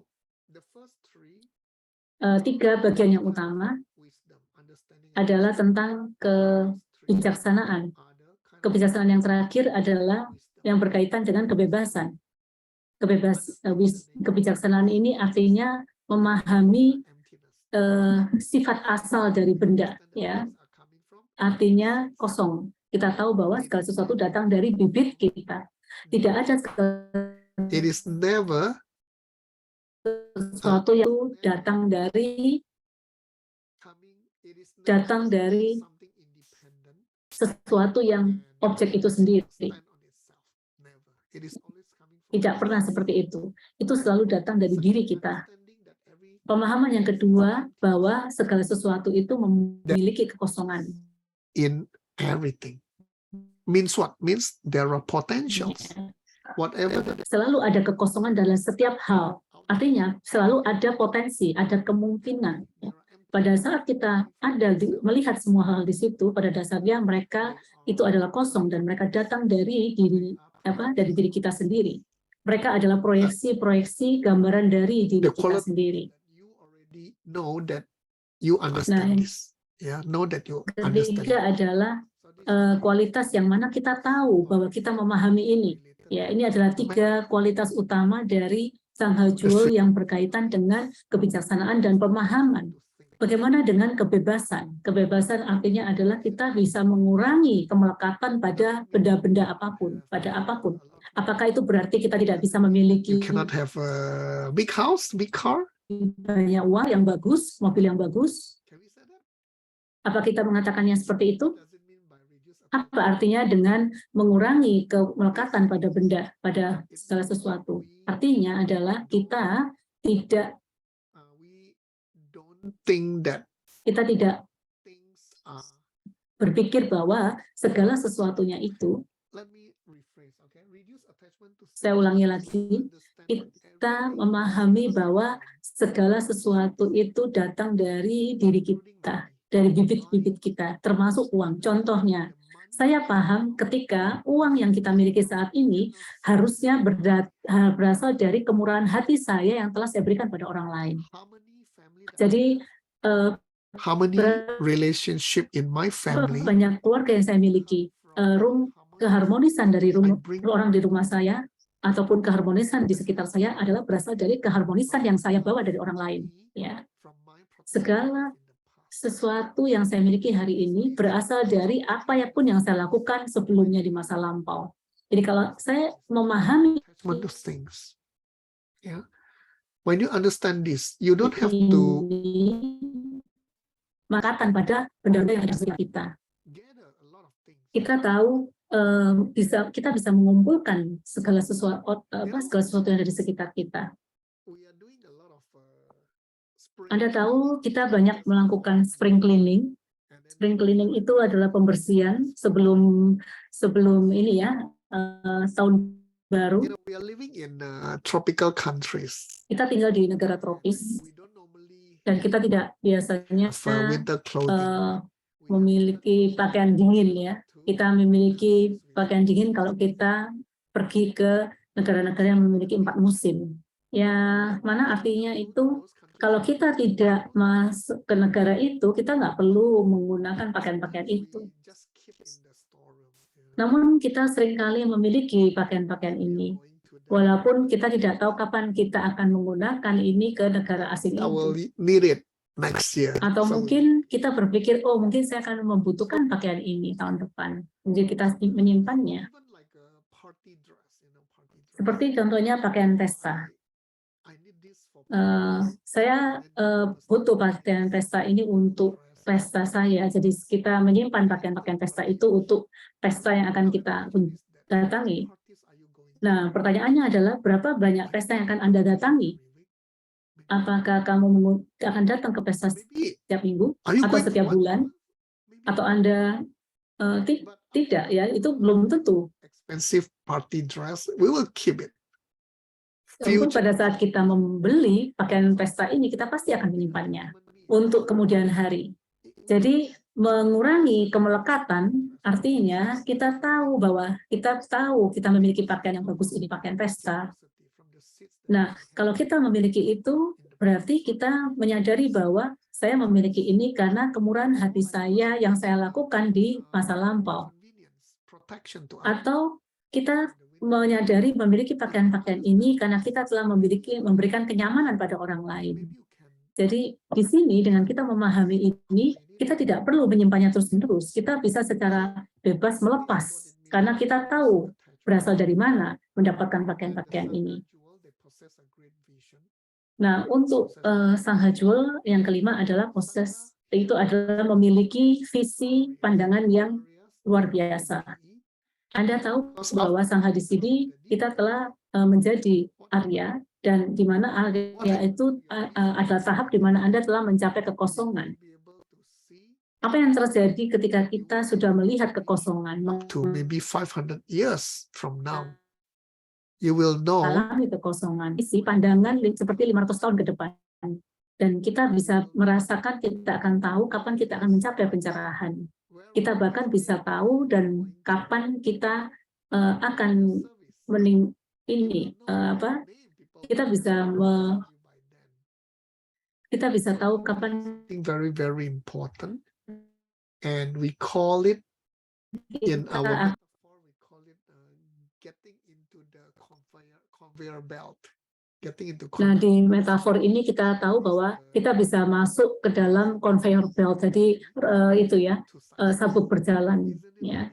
3 bagian yang utama adalah tentang kebijaksanaan. Kebijaksanaan yang terakhir adalah yang berkaitan dengan kebebasan. Kebijaksanaan ini artinya memahami sifat asal dari benda, ya. Artinya kosong. Kita tahu bahwa segala sesuatu datang dari bibit kita. Tidak ada It is never sesuatu yang datang dari sesuatu yang objek itu sendiri. Tidak pernah seperti itu. Itu selalu datang dari diri kita. Pemahaman yang kedua, bahwa segala sesuatu itu memiliki kekosongan. In everything. Means what? Means there are potentials. Whatever. Selalu ada kekosongan dalam setiap hal. Artinya selalu ada potensi, ada kemungkinan. Pada saat kita melihat semua hal di situ, pada dasarnya mereka itu adalah kosong dan mereka datang dari diri kita sendiri. Mereka adalah proyeksi-proyeksi gambaran dari diri kita sendiri. Know that you understand this. Yeah, know that you understand. Ketiga adalah kualitas yang mana kita tahu bahwa kita memahami ini. Ya, ini adalah 3 kualitas utama dari Sangha Jewel yang berkaitan dengan kebijaksanaan dan pemahaman. Bagaimana dengan kebebasan? Kebebasan artinya adalah kita bisa mengurangi kemelekatan pada benda-benda apapun, pada apapun. Apakah itu berarti kita tidak bisa memiliki You cannot have a big house, big car? banyak uang yang bagus, mobil yang bagus? Apa kita mengatakannya seperti itu? Apa artinya dengan mengurangi kemelekatan pada benda, pada segala sesuatu? Artinya adalah kita tidak berpikir bahwa segala sesuatunya itu, saya ulangi lagi, kita memahami bahwa segala sesuatu itu datang dari diri kita, dari bibit-bibit kita, termasuk uang. Contohnya, saya paham ketika uang yang kita miliki saat ini harusnya berasal dari kemurahan hati saya yang telah saya berikan pada orang lain. Jadi, how many relationship in my family? Banyak keluarga yang saya miliki, keharmonisan dari orang di rumah saya, ataupun keharmonisan di sekitar saya adalah berasal dari keharmonisan yang saya bawa dari orang lain. Ya, segala sesuatu yang saya miliki hari ini berasal dari apa pun yang saya lakukan sebelumnya di masa lampau. Jadi kalau saya memahami things, yeah. When you understand this, you don't have to makatan pada benda-benda yang ada di sekitar kita. Kita tahu kita bisa mengumpulkan segala sesuatu yang ada di sekitar kita. Anda tahu kita banyak melakukan spring cleaning. Spring cleaning itu adalah pembersihan sebelum ini ya, tahun baru. We are living in tropical countries. Kita tinggal di negara tropis dan kita tidak biasanya memiliki pakaian dingin ya. Kita memiliki pakaian dingin kalau kita pergi ke negara-negara yang memiliki 4 musim. Ya, mana artinya itu? Kalau kita tidak masuk ke negara itu, kita nggak perlu menggunakan pakaian-pakaian itu. Namun kita seringkali memiliki pakaian-pakaian ini, walaupun kita tidak tahu kapan kita akan menggunakan ini ke negara asing itu. Atau mungkin kita berpikir, oh mungkin saya akan membutuhkan pakaian ini tahun depan. Jadi kita menyimpannya. Seperti contohnya pakaian pesta. Saya butuh pakaian pesta ini untuk pesta saya. Jadi kita menyimpan pakaian-pakaian pesta itu untuk pesta yang akan kita datangi. Nah, pertanyaannya adalah berapa banyak pesta yang akan Anda datangi? Apakah kamu akan datang ke pesta setiap minggu atau setiap bulan? Atau Anda tidak ya? Itu belum tentu. Expensive party dress, we will keep it. Tentu pada saat kita membeli pakaian pesta ini, kita pasti akan menyimpannya untuk kemudian hari. Jadi mengurangi kemelekatan artinya kita tahu bahwa kita memiliki pakaian yang bagus, ini pakaian pesta. Nah, kalau kita memiliki itu, berarti kita menyadari bahwa saya memiliki ini karena kemurahan hati saya yang saya lakukan di masa lampau. Atau kita menyadari memiliki pakaian-pakaian ini karena kita telah memberikan kenyamanan pada orang lain. Jadi di sini dengan kita memahami ini, kita tidak perlu menyimpannya terus-menerus. Kita bisa secara bebas melepas karena kita tahu berasal dari mana mendapatkan pakaian-pakaian ini. Nah, untuk sang Hajuel yang kelima adalah itu adalah memiliki visi pandangan yang luar biasa. Anda tahu bahwa sang hadis ini kita telah menjadi Arya, dan di mana Arya itu adalah tahap di mana Anda telah mencapai kekosongan. Apa yang terjadi ketika kita sudah melihat kekosongan? To maybe 500 years from now, you will know. Alami kekosongan, isi pandangan seperti 500 tahun ke depan. Dan kita bisa merasakan, kita akan tahu kapan kita akan mencapai pencerahan. Kita bahkan bisa tahu dan kapan kita akan kita bisa tahu kapan very, very important, and we call it in our getting into the conveyor belt. Nah, di metafor ini kita tahu bahwa kita bisa masuk ke dalam conveyor belt. Jadi itu ya, sabuk berjalan ya.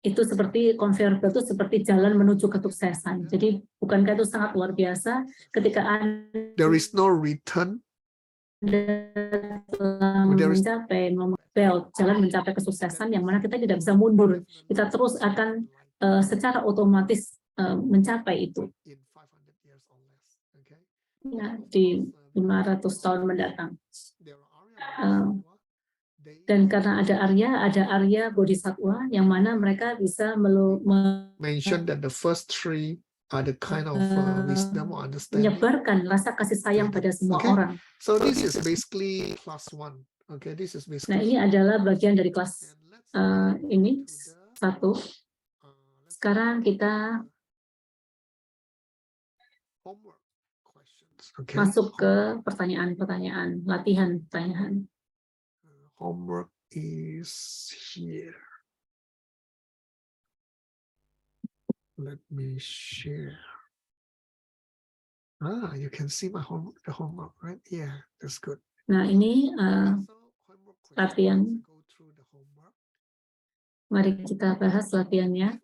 Itu seperti conveyor belt itu seperti jalan menuju kesuksesan. Jadi bukankah itu sangat luar biasa ketika there is no return, mencapai belt, jalan mencapai kesuksesan yang mana kita tidak bisa mundur. Kita terus akan secara otomatis mencapai itu. Ya, di 500 tahun mendatang. Dan karena ada Arya Bodhisattva yang mana mereka bisa mention that the first three are the kind of wisdom or understanding. Menyebarkan rasa kasih sayang pada semua orang. So this is basically class 1. Okay, this is basically. Nah, ini adalah bagian dari kelas ini 1. Sekarang kita masuk ke pertanyaan-pertanyaan, latihan pertanyaan. Homework is here. Let me share. You can see my homework, right? Yeah, that's good. Nah, ini latihan. Mari kita bahas latihannya.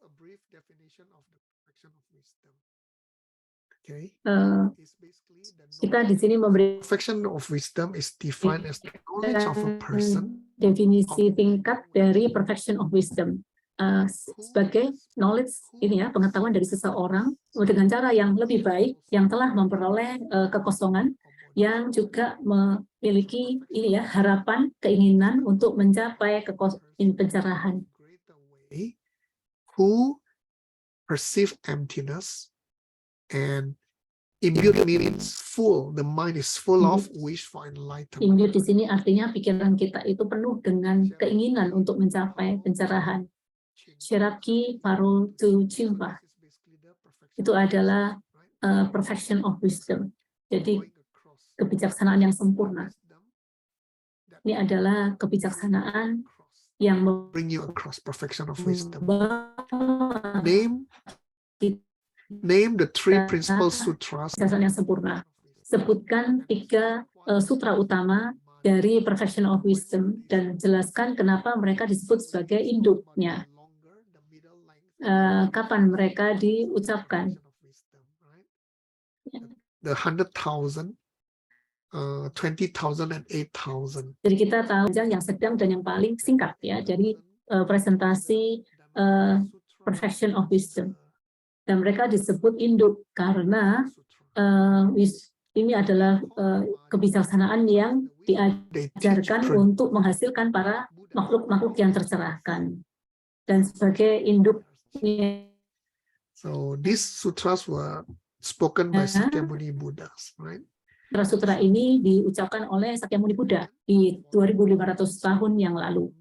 Kita di sini memberi perfection of wisdom is defined as the knowledge of a person. Definisi tingkat dari perfection of wisdom sebagai knowledge ini ya, pengetahuan dari seseorang dengan cara yang lebih baik, yang telah memperoleh kekosongan, yang juga memiliki ini ya harapan, keinginan untuk mencapai pencerahan. Who perceive emptiness and imbue means full. The mind is full of wish for enlightenment. Imbue di sini artinya pikiran kita itu penuh dengan keinginan untuk mencapai pencerahan. Shiraki Paru Tu Chimpa. Itu adalah perfection of wisdom. Jadi kebijaksanaan yang sempurna. Ini adalah kebijaksanaan yang bring you across perfection of wisdom. Name the 3 principal sutras. Yang sempurna. Sebutkan 3 sutra utama dari perfection of wisdom dan jelaskan kenapa mereka disebut sebagai induknya. Kapan mereka diucapkan? The 100,000, 20,000 and 8,000. Jadi kita tahu yang sedang dan yang paling singkat ya dari presentasi perfection of wisdom. Dan mereka disebut induk karena ini adalah kebijaksanaan yang diajarkan untuk menghasilkan para makhluk-makhluk yang tercerahkan. Dan sebagai induk. So these sutras were spoken by Sakyamuni Buddhas, right? Sutra ini diucapkan oleh Sakyamuni Buddha di 2500 tahun yang lalu.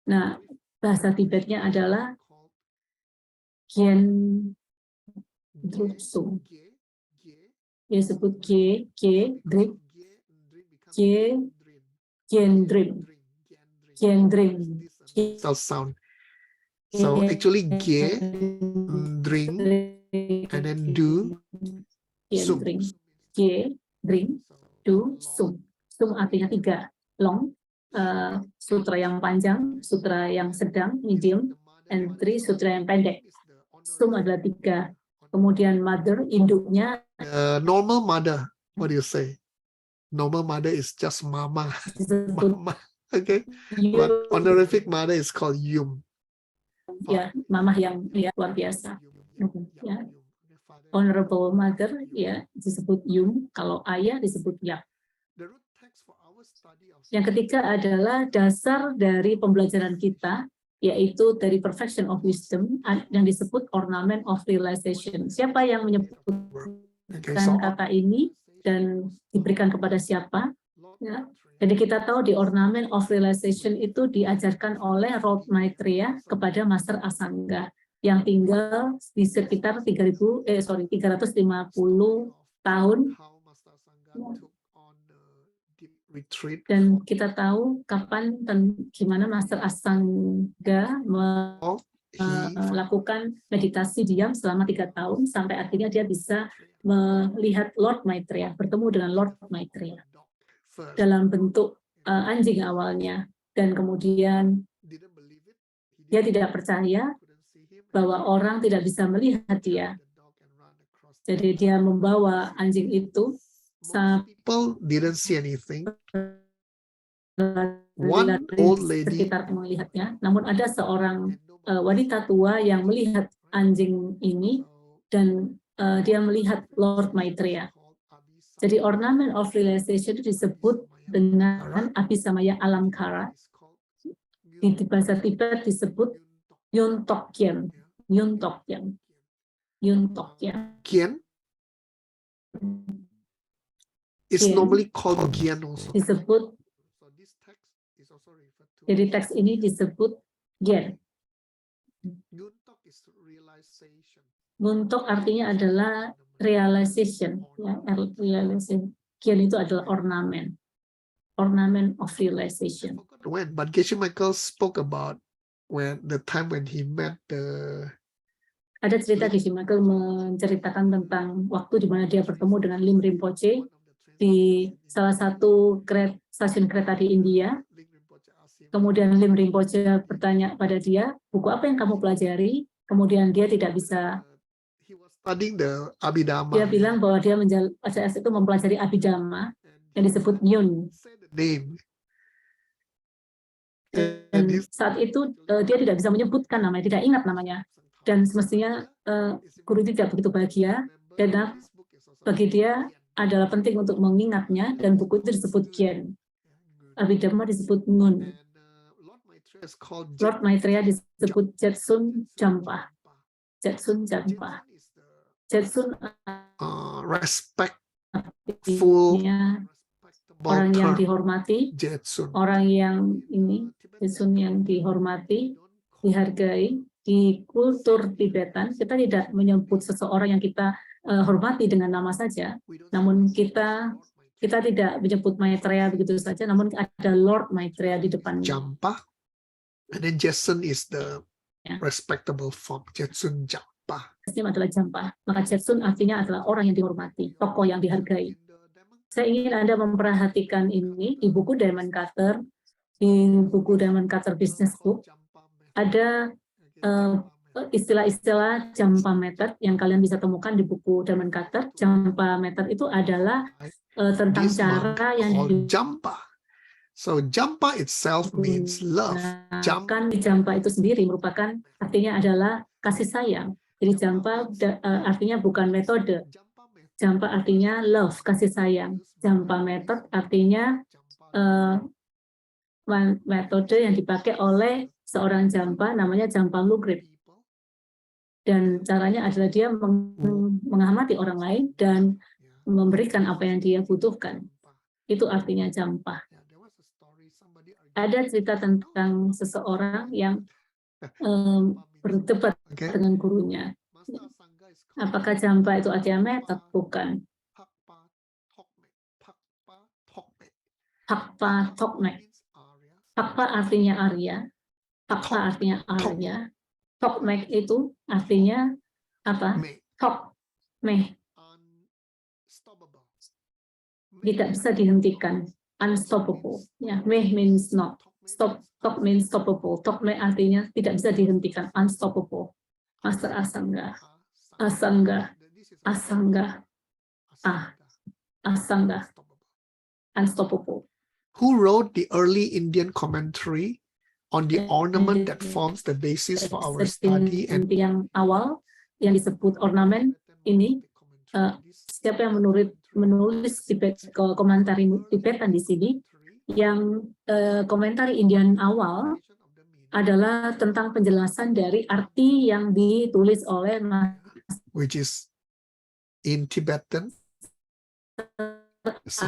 Nah, bahasa Tibetnya adalah Gyen Drupsum. Dia sebut Drik, Gendrim. Sound. So actually drink, and then do, sum. Drink, do, sum. Sum artinya 3. Long, sutra yang panjang, sutra yang sedang, medium, and 3, sutra yang pendek. Sum adalah 3. Kemudian mother, induknya. Normal mother, what do you say? Normal mother is just mama. Mama. Okay. But honorific mother is called Yum. Ya, mama yang luar biasa. Ya. Honorable mother ya disebut Yum, kalau ayah disebut Yak. Yang ketiga adalah dasar dari pembelajaran kita, yaitu dari Perfection of Wisdom yang disebut Ornament of Realization. Siapa yang menyebutkan kata ini dan diberikan kepada siapa? Ya. Jadi kita tahu di Ornament of Realization itu diajarkan oleh Lord Maitreya kepada Master Asanga yang tinggal di sekitar 350 tahun. Dan kita tahu kapan dan gimana Master Asanga melakukan meditasi diam selama 3 tahun sampai akhirnya dia bisa melihat Lord Maitreya, bertemu dengan Lord Maitreya dalam bentuk anjing awalnya, dan kemudian dia tidak percaya bahwa orang tidak bisa melihat dia. Jadi dia membawa anjing itu. People didn't see anything. One old lady sekitar melihatnya, namun ada seorang wanita tua yang melihat anjing ini dan dia melihat Lord Maitreya. Jadi Ornament of Realization itu disebut dengan Abhisamaya Alamkara. Di bahasa Tibet disebut Yun Tok Kyen. Yun Tok Kyen. Yun Tok Kyen. Kyen is normally called Gyen also. Disebut. Jadi teks ini disebut Gyen. Yuntok artinya adalah realization, ya, realization. Gyen itu adalah ornament of realization. When, but Geshe Michael spoke about when the time when he met the. Ada cerita Geshe Michael menceritakan tentang waktu di mana dia bertemu dengan Lim Rinpoche di salah satu stasiun kereta di India. Kemudian Lim Rinpoche bertanya pada dia, buku apa yang kamu pelajari? Kemudian dia tidak bisa. Dia bilang bahwa dia mempelajari Abhidhamma yang disebut Nyun. Dan saat itu dia tidak bisa menyebutkan namanya, tidak ingat namanya. Dan semestinya guru tidak begitu bahagia, dan bagi dia adalah penting untuk mengingatnya, dan buku itu disebut Gyen. Abhidhamma disebut Ngun. Lord Maitreya disebut Jetsun Jampa. Jetsun Jampa. Jetsun respectful orang yang dihormati, Jetsun. Orang yang ini, Jetsun yang dihormati, dihargai. Di kultur Tibetan, kita tidak menyebut seseorang yang kita hormati dengan nama saja, namun kita tidak menyebut Maitreya begitu saja, namun ada Lord Maitreya di depannya. Jampa, and then Jetsun is the respectable form. Jetsun Jampa. Ini adalah Jampa, maka Jetsun artinya adalah orang yang dihormati, tokoh yang dihargai. Saya ingin Anda memperhatikan ini di buku Diamond Cutter, Business Book, ada istilah-istilah Jampa Method yang kalian bisa temukan di buku Diamond Cutter. Jampa Method itu adalah tentang cara yang Jampa. So Jampa itself means love. Jampa itu sendiri merupakan artinya adalah kasih sayang. Jadi jampa artinya bukan metode. Jampa artinya love, kasih sayang. Jampa method artinya metode yang dipakai oleh seorang jampa, namanya jampa lugrip. Dan caranya adalah dia mengamati orang lain dan memberikan apa yang dia butuhkan. Itu artinya jampa. Ada cerita tentang seseorang yang berdebat dengan gurunya. Apakah jampa itu artinya metode? Bukan. Pakpa tokmek. Pakpa artinya Arya. Pakpa artinya Arya. Tokmek itu artinya apa? Tok, meh. Tidak bisa dihentikan. Unstoppable. Ya, meh means not. Stop, tok means stoppable. Tokmek artinya tidak bisa dihentikan. Unstoppable. Master Asanga. Asanga. Asanga. Asanga. Unstoppable. Who wrote the early Indian commentary on the ornament that forms the basis for our study? And yang awal yang disebut ornamen ini, siapa yang menulis komentari Tibetan di sini? Yang komentari Indian awal adalah tentang penjelasan dari arti yang ditulis oleh which is in Tibetan.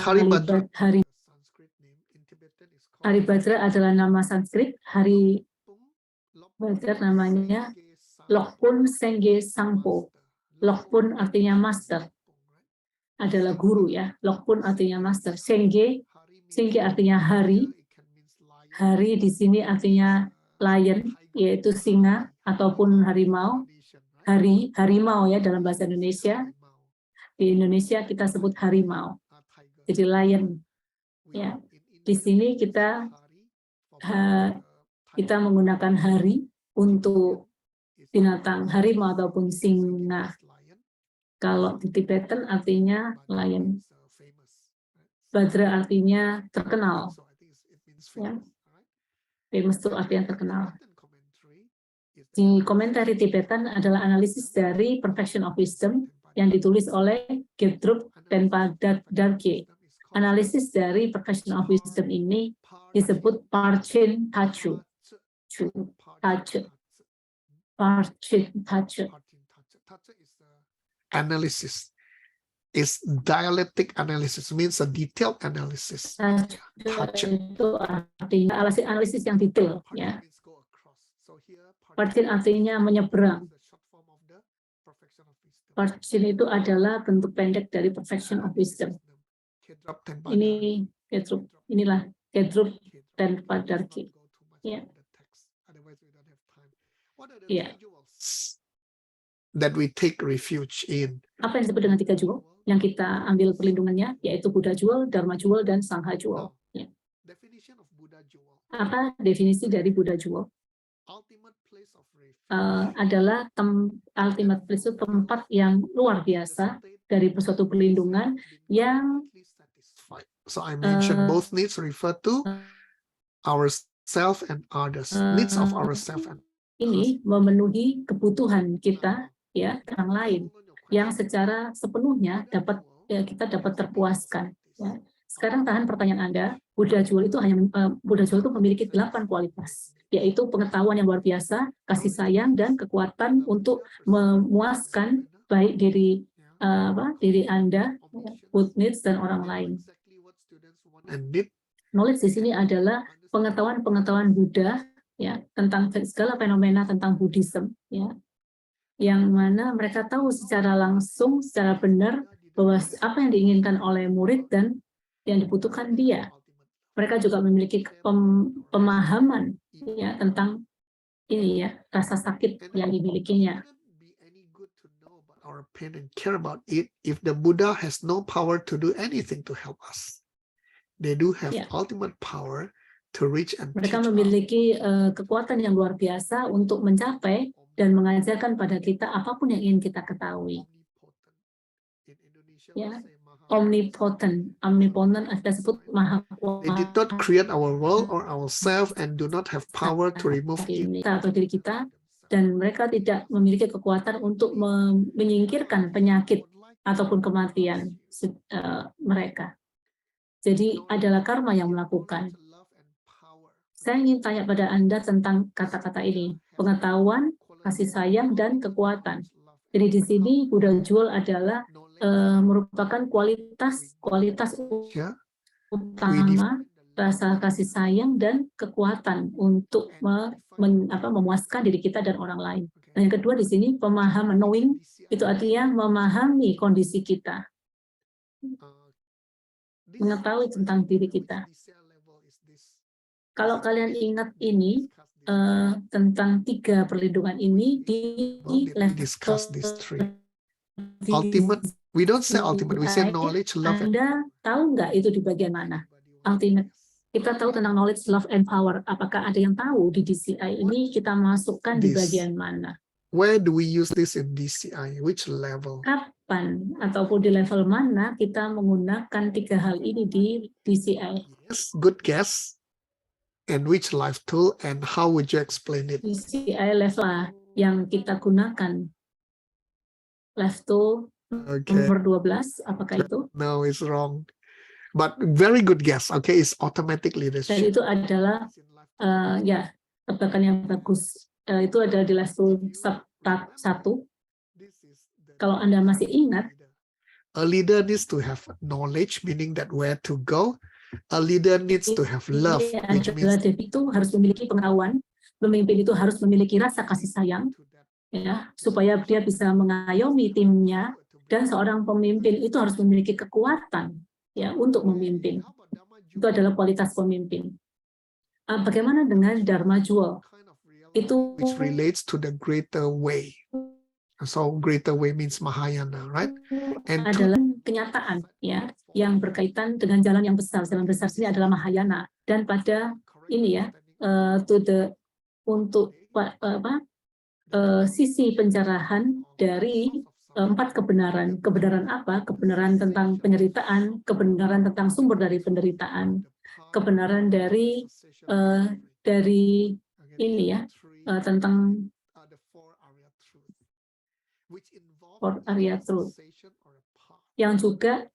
Haribhadra. Haribhadra adalah nama Sanskrit. Haribhadra namanya Lokpun Sengge Sangpo. Lokpun artinya master, adalah guru ya. Lokpun artinya master. Sengge artinya hari. Hari di sini artinya lion, yaitu singa ataupun harimau. Harimau ya dalam bahasa Indonesia. Di Indonesia kita sebut harimau. Jadi lion. Ya. Di sini kita menggunakan hari untuk binatang harimau ataupun singa. Kalau di Tibetan artinya lion. Badra artinya terkenal. Ya. Famous itu artinya terkenal. Di komentari Tibetan adalah analisis dari Perfection of Wisdom yang ditulis oleh Gedrup Tenpa Dargye. Analisis dari Perfection of Wisdom ini disebut Parchen Tachu. Parchen Tachu. Analysis is dialectic analysis, means a detailed analysis. Itu artinya analisis yang detail, ya. Parchen artinya menyeberang. Parchen itu adalah bentuk pendek dari Perfection of Wisdom. Ini Gedrup, inilah Gedrup Tenpa Dargye. Ya. Ya. That we take refuge in. Apa yang disebut dengan 3 jewel yang kita ambil perlindungannya, yaitu Buddha jewel, Dharma jewel, dan Sangha jewel. Ya. Apa definisi dari Buddha jewel? Adalah ultimate place, tempat yang luar biasa dari suatu perlindungan yang so I mentioned both needs refer to ourself and others. Needs of ourself and ini memenuhi kebutuhan kita ya orang lain yang secara sepenuhnya kita dapat terpuaskan. Ya. Sekarang tahan pertanyaan Anda. Buddha jewel itu memiliki 8 kualitas, yaitu pengetahuan yang luar biasa, kasih sayang, dan kekuatan untuk memuaskan baik diri Anda, good needs, dan orang lain. Knowledge di sini adalah pengetahuan Buddha ya tentang segala fenomena tentang Buddhism ya. Yang mana mereka tahu secara langsung, secara benar bahwa apa yang diinginkan oleh murid dan yang dibutuhkan dia. Mereka juga memiliki pemahaman ya tentang ini ya rasa sakit yang dimilikinya. Our pain and care about it if the Buddha has no power to do anything to help us. They do have ultimate power to reach and mereka memiliki kekuatan yang luar biasa untuk mencapai dan mengajarkan pada kita apapun yang ingin kita ketahui. Ya, omnipotent kita sebut maha kuasa. They did not create our world or ourselves and do not have power to remove it. Atau diri kita dan mereka tidak memiliki kekuatan untuk menyingkirkan penyakit ataupun kematian mereka. Jadi adalah karma yang melakukan. Saya ingin tanya pada Anda tentang kata-kata ini, pengetahuan, kasih sayang, dan kekuatan. Jadi di sini Buddha Jewel adalah merupakan kualitas Yeah. utama, rasa kasih sayang dan kekuatan untuk memuaskan diri kita dan orang lain. Dan yang kedua di sini pemahaman, knowing itu artinya memahami kondisi kita, mengetahui tentang diri kita. Kalau kalian ingat ini tentang 3 perlindungan ini di level discuss these 3. Ultimate, we don't say ultimate, we say knowledge, love, and Anda tahu nggak itu di bagian mana? Ultimate. Kita tahu tentang knowledge, love, and power. Apakah ada yang tahu di DCI ini kita masukkan di bagian mana? Where do we use this in DCI? Which level? Kapan ataupun di level mana kita menggunakan 3 hal ini di DCI? Yes, good guess. And which life tool and how would you explain it? DCI level yang kita gunakan. Life tool nomor 12, apakah itu? No, it's wrong. But very good guess. Okay, it's automatic Dan leadership. itu adalah ya tebakan yang bagus. Itu ada di level 1. Kalau Anda masih ingat, a leader needs to have knowledge, meaning that where to go. A leader needs to have love, which means itu harus memiliki pengetahuan. Pemimpin itu harus memiliki rasa kasih sayang, ya, supaya dia bisa mengayomi timnya. Dan seorang pemimpin itu harus memiliki kekuatan, ya, untuk memimpin. Itu adalah kualitas pemimpin. Bagaimana dengan Dharma Jewel? Itu which relates to the greater way. So greater way means Mahayana, right? And adalah kenyataan, ya, yang berkaitan dengan jalan yang besar. Jalan besar sini adalah Mahayana. Dan pada ini ya, untuk sisi pencerahan dari 4 kebenaran. Kebenaran apa? Kebenaran tentang penyeritaan, kebenaran tentang sumber dari penderitaan, kebenaran dari ini ya, tentang 4 area truth, yang juga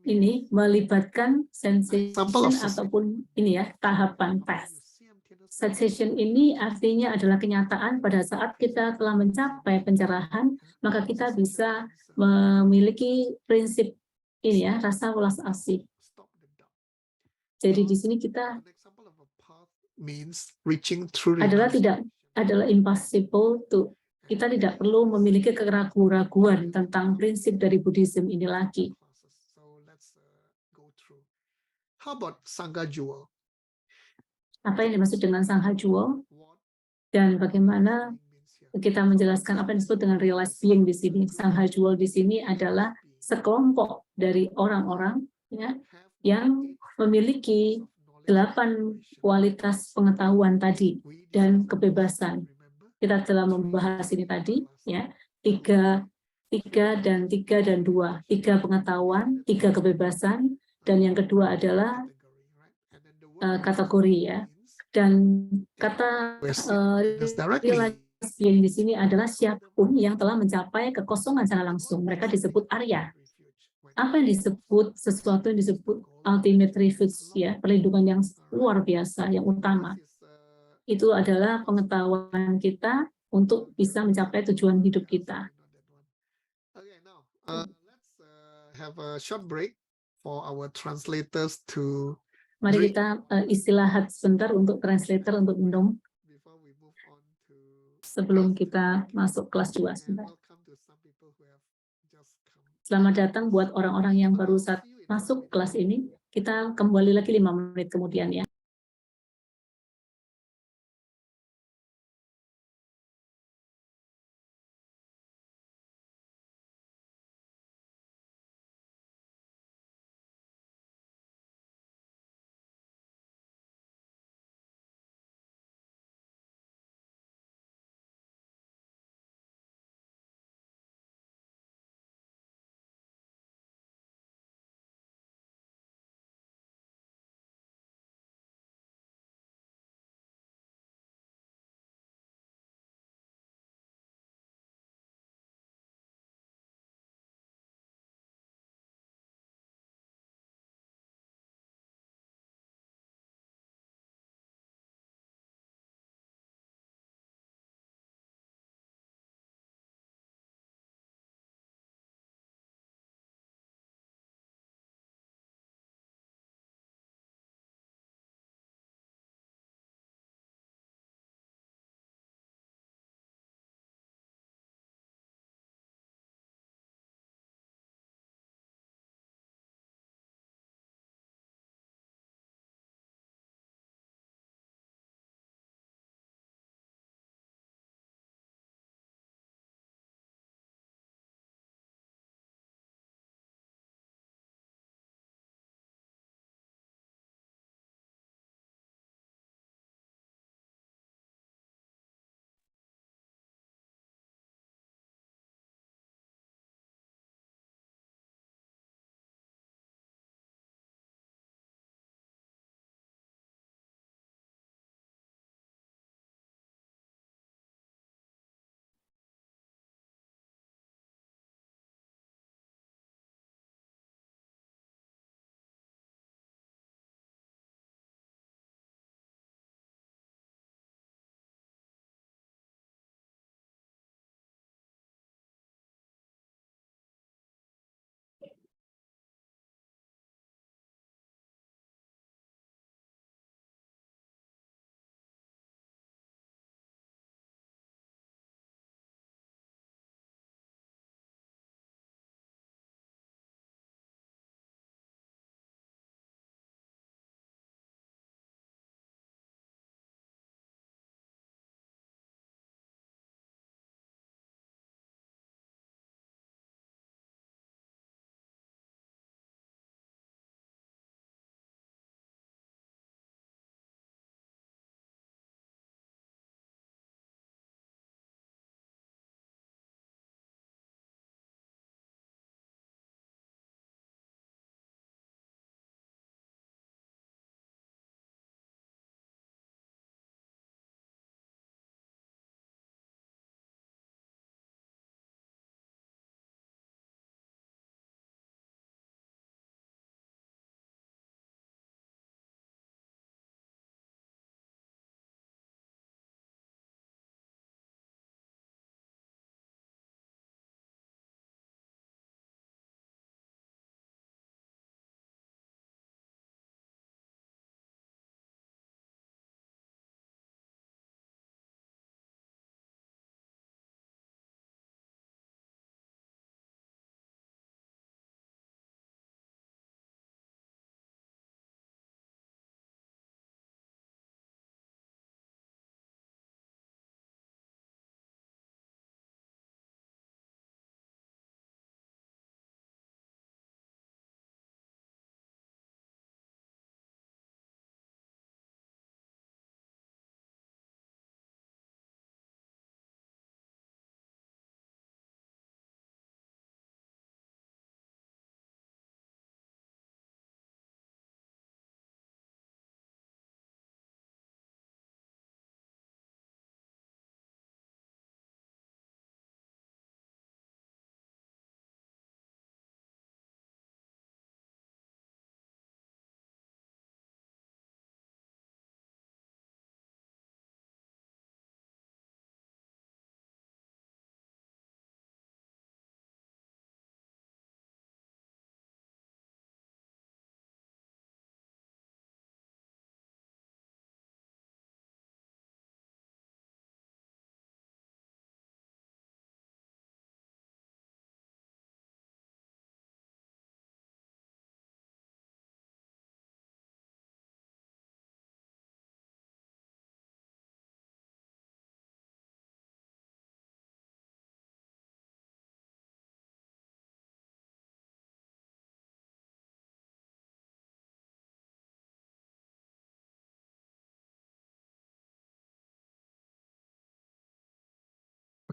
ini melibatkan sensation ataupun ini ya, tahapan path. Sensation ini artinya adalah kenyataan pada saat kita telah mencapai pencerahan, maka kita bisa memiliki prinsip ini ya, rasa welas asih. Jadi di sini kita adalah impossible to, kita tidak perlu memiliki keraguan-raguan tentang prinsip dari Buddhism ini lagi. How about Sangha Jewel? Apa yang dimaksud dengan Sangha Jewel? Dan bagaimana kita menjelaskan apa yang disebut dengan realized being di sini? Sangha Jewel di sini adalah sekelompok dari orang-orang ya, yang memiliki 8 kualitas pengetahuan tadi dan kebebasan. Kita telah membahas ini tadi, ya, 3 dan 2. 3 pengetahuan, 3 kebebasan, dan yang kedua adalah kategori ya. Dan kata realized being di sini adalah siapapun yang telah mencapai kekosongan secara langsung. Mereka disebut Arya. Apa yang disebut, sesuatu yang disebut ultimate refuge, ya, perlindungan yang luar biasa, yang utama. Itu adalah pengetahuan kita untuk bisa mencapai tujuan hidup kita. Have a short break for our translators to. Mari kita istirahat sebentar untuk translator untuk minum sebelum kita masuk kelas 2 sebentar. Selamat datang buat orang-orang yang baru masuk kelas ini. Kita kembali lagi 5 menit kemudian ya.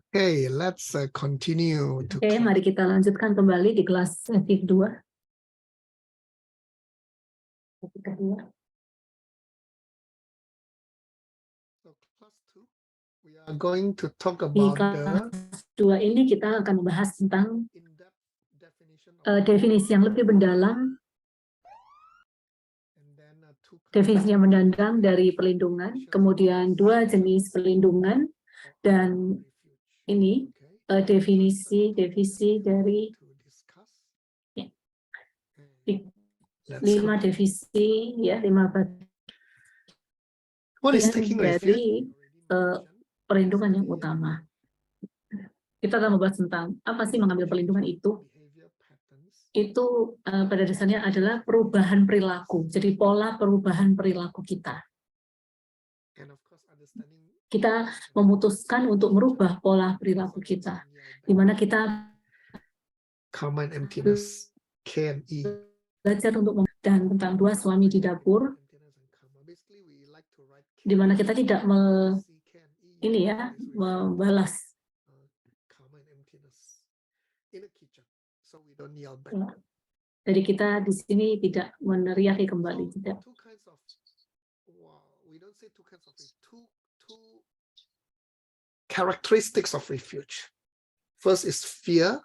Okay, let's continue to Oke, mari kita lanjutkan kembali di kelas etik 2. Etik kedua. So, class 2, we are going to talk Di about the kelas 2 ini kita akan membahas tentang in-depth definition of definisi yang lebih mendalam, and then two definisi yang mendalam dari perlindungan, kemudian 2 jenis perlindungan, dan ini definisi dari ya, 5 divisi ya, 5 what is bagian taking dari refuge? perlindungan yang utama. Kita akan membahas tentang apa sih mengambil perlindungan itu. Itu pada dasarnya adalah perubahan perilaku. Jadi pola perubahan perilaku kita. Kita memutuskan untuk merubah pola perilaku kita, di mana kita Common emptiness, KNE. belajar untuk dan tentang 2 suami di dapur, di mana kita tidak membalas. Jadi kita di sini tidak meneriaki kembali, tidak. Characteristics of refuge. First is fear,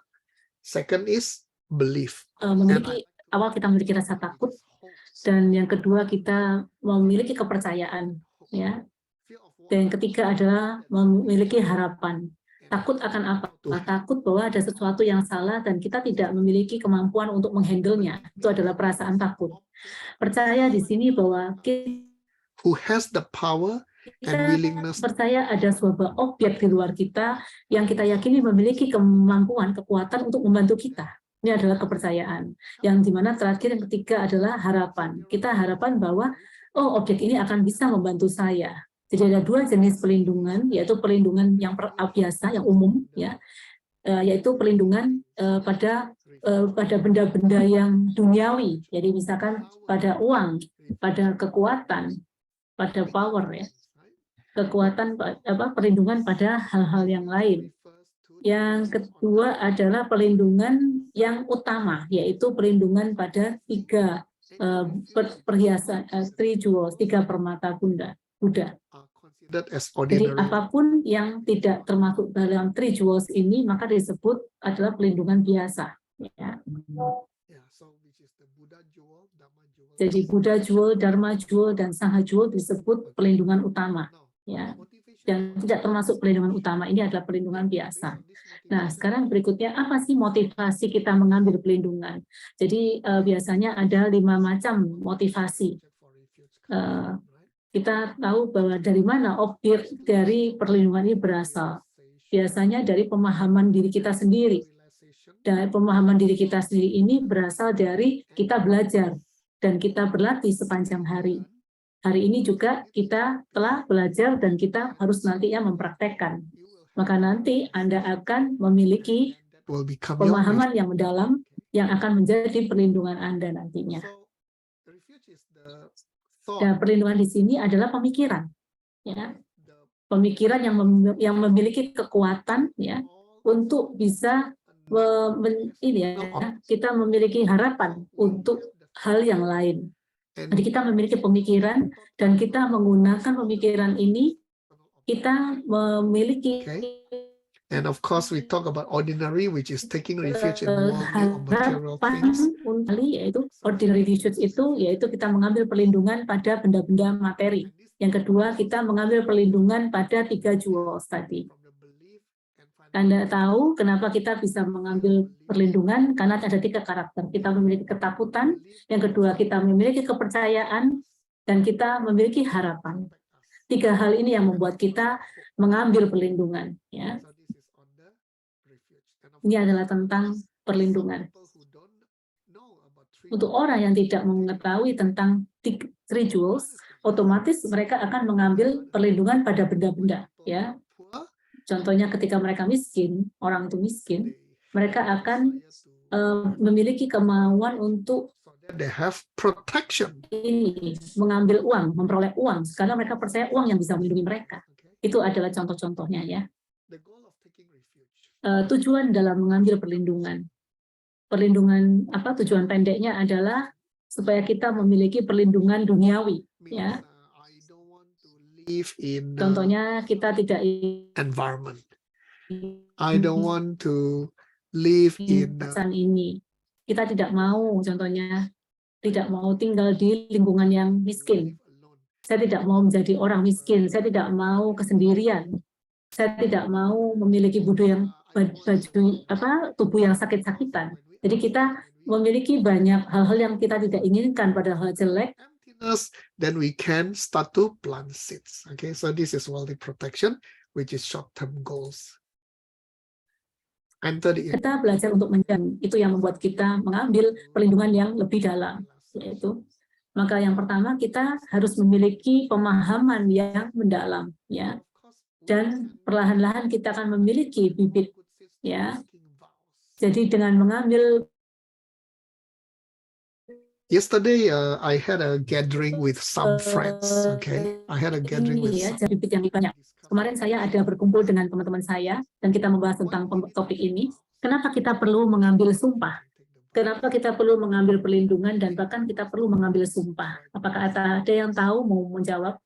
second is belief. Awal kita memiliki rasa takut, dan yang kedua kita memiliki kepercayaan, ya. Dan yang ketiga adalah memiliki harapan. Takut akan apa? Takut bahwa ada sesuatu yang salah dan kita tidak memiliki kemampuan untuk menghandle-nya. Itu adalah perasaan takut. Percaya di sini bahwa who has the power and willingness. Percaya ada sebuah objek di luar kita yang kita yakini memiliki kemampuan, kekuatan untuk membantu kita. Ini adalah kepercayaan. Yang dimana terakhir yang ketiga adalah harapan. Kita harapan bahwa objek ini akan bisa membantu saya. Jadi ada 2 jenis perlindungan, yaitu perlindungan yang biasa, yang umum, ya, yaitu perlindungan pada benda-benda yang duniawi. Jadi misalkan pada uang, pada kekuatan, pada power, ya, kekuatan, perlindungan pada hal-hal yang lain. Yang kedua adalah perlindungan yang utama, yaitu perlindungan pada 3 perhiasan, 3 jewels, 3 permata Buddha. Jadi apapun yang tidak termasuk dalam 3 jewels ini maka disebut adalah perlindungan biasa. Ya. Jadi Buddha jewel, Dharma jewel, dan Sangha jewel disebut perlindungan utama. Ya. Dan tidak termasuk perlindungan utama ini adalah perlindungan biasa. Nah, sekarang berikutnya apa sih motivasi kita mengambil perlindungan? Jadi biasanya ada 5 macam motivasi. Kita tahu bahwa dari mana objek dari perlindungan ini berasal. Biasanya dari pemahaman diri kita sendiri. Dan pemahaman diri kita sendiri ini berasal dari kita belajar dan kita berlatih sepanjang hari. Hari ini juga kita telah belajar dan kita harus nantinya mempraktekkan. Maka nanti Anda akan memiliki pemahaman yang mendalam yang akan menjadi perlindungan Anda nantinya. Dan perlindungan di sini adalah pemikiran, ya, pemikiran yang memiliki kekuatan, ya, untuk bisa kita memiliki harapan untuk hal yang lain. Jadi kita memiliki pemikiran dan kita menggunakan pemikiran ini, kita memiliki. And of course, we talk about ordinary, which is taking refuge in worldly or material things. Yaitu ordinary refuge itu, yaitu kita mengambil perlindungan pada benda-benda materi. Yang kedua, kita mengambil perlindungan pada 3 jewels tadi. Anda tahu kenapa kita bisa mengambil perlindungan? Karena ada 3 karakter. Kita memiliki ketakutan, yang kedua kita memiliki kepercayaan, dan kita memiliki harapan. 3 hal ini yang membuat kita mengambil perlindungan. Ya. Ini adalah tentang perlindungan. Untuk orang yang tidak mengetahui tentang 3 jewels, otomatis mereka akan mengambil perlindungan pada benda-benda. Ya. Contohnya ketika mereka miskin, orang itu miskin, mereka akan memiliki kemauan untuk mengambil uang, memperoleh uang, karena mereka percaya uang yang bisa melindungi mereka. Itu adalah contoh-contohnya, ya. tujuan dalam mengambil perlindungan. Perlindungan apa tujuan pendeknya adalah supaya kita memiliki perlindungan duniawi, ya. Live in Contohnya kita tidak environment. I don't want to live in pesan ini. Kita tidak mau, contohnya tidak mau tinggal di lingkungan yang miskin. Saya tidak mau menjadi orang miskin. Saya tidak mau kesendirian. Saya tidak mau memiliki tubuh yang sakit-sakitan. Jadi kita memiliki banyak hal-hal yang kita tidak inginkan pada hal jelek. Then we can start to plant seeds. Okay, so this is worldly protection, which is short-term goals. Kita belajar untuk menjaga, itu yang membuat kita mengambil perlindungan yang lebih dalam, yaitu maka yang pertama kita harus memiliki pemahaman yang mendalam, ya, dan perlahan-lahan kita akan memiliki bibit, ya. Jadi dengan mengambil Yesterday, I had a gathering with some friends. Okay, I had a gathering with. Bibit yang banyak. Kemarin saya ada berkumpul dengan teman-teman saya dan kita membahas tentang topik ini. Kenapa kita perlu mengambil sumpah? Kenapa kita perlu mengambil perlindungan dan bahkan kita perlu mengambil sumpah? Apakah ada yang tahu mau menjawab?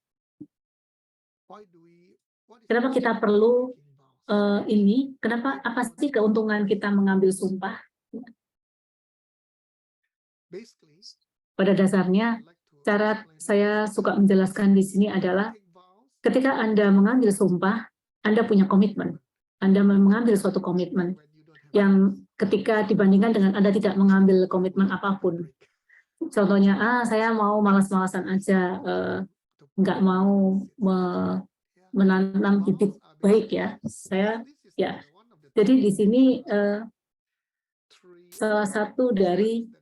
Kenapa kita perlu ini? Kenapa? Apa sih keuntungan kita mengambil sumpah? Pada dasarnya, cara saya suka menjelaskan di sini adalah ketika Anda mengambil sumpah, Anda punya komitmen. Anda mengambil suatu komitmen yang ketika dibandingkan dengan Anda tidak mengambil komitmen apapun. Contohnya, saya mau malas-malasan aja, nggak mau menanam bibit baik ya. Jadi di sini salah satu dari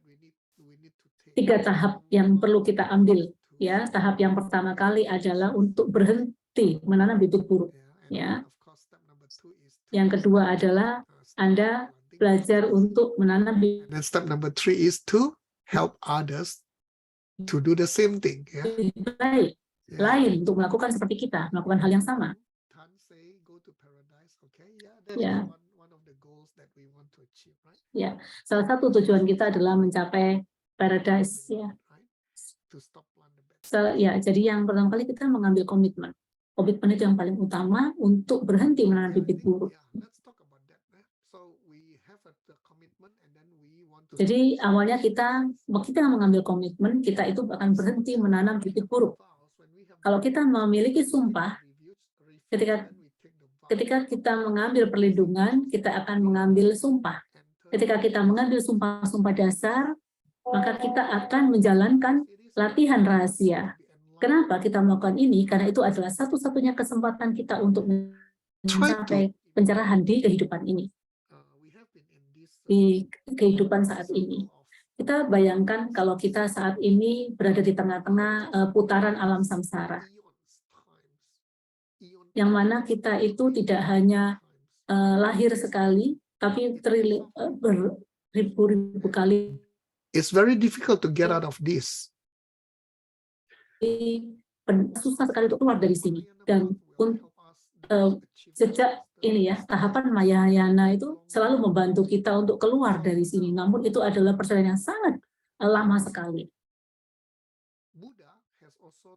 3 tahap yang perlu kita ambil, ya. Tahap yang pertama kali adalah untuk berhenti menanam bibit buruk, ya. Yang kedua adalah Anda belajar untuk menanam bibit. And step number 3 is to help others to do the same thing, ya. Baik, lain untuk melakukan seperti kita, melakukan hal yang sama. Ya. Ya, salah satu tujuan kita adalah mencapai paradise, ya. Jadi yang pertama kali kita mengambil komitmen. Komitmen itu yang paling utama untuk berhenti menanam bibit buruk. Jadi awalnya kita mengambil komitmen, kita itu akan berhenti menanam bibit buruk. Kalau kita memiliki sumpah, ketika kita mengambil perlindungan, kita akan mengambil sumpah. Ketika kita mengambil sumpah-sumpah dasar, maka kita akan menjalankan latihan rahasia. Kenapa kita melakukan ini? Karena itu adalah satu-satunya kesempatan kita untuk mencapai pencerahan di kehidupan ini. Di kehidupan saat ini. Kita bayangkan kalau kita saat ini berada di tengah-tengah putaran alam samsara. Yang mana kita itu tidak hanya lahir sekali, tapi beribu-ribu kali. It's very difficult to get out of this. Susah sekali untuk keluar dari sini. Dan sejak ini ya, tahapan Mahayana itu selalu membantu kita untuk keluar dari sini. Namun itu adalah perjalanan yang sangat lama sekali.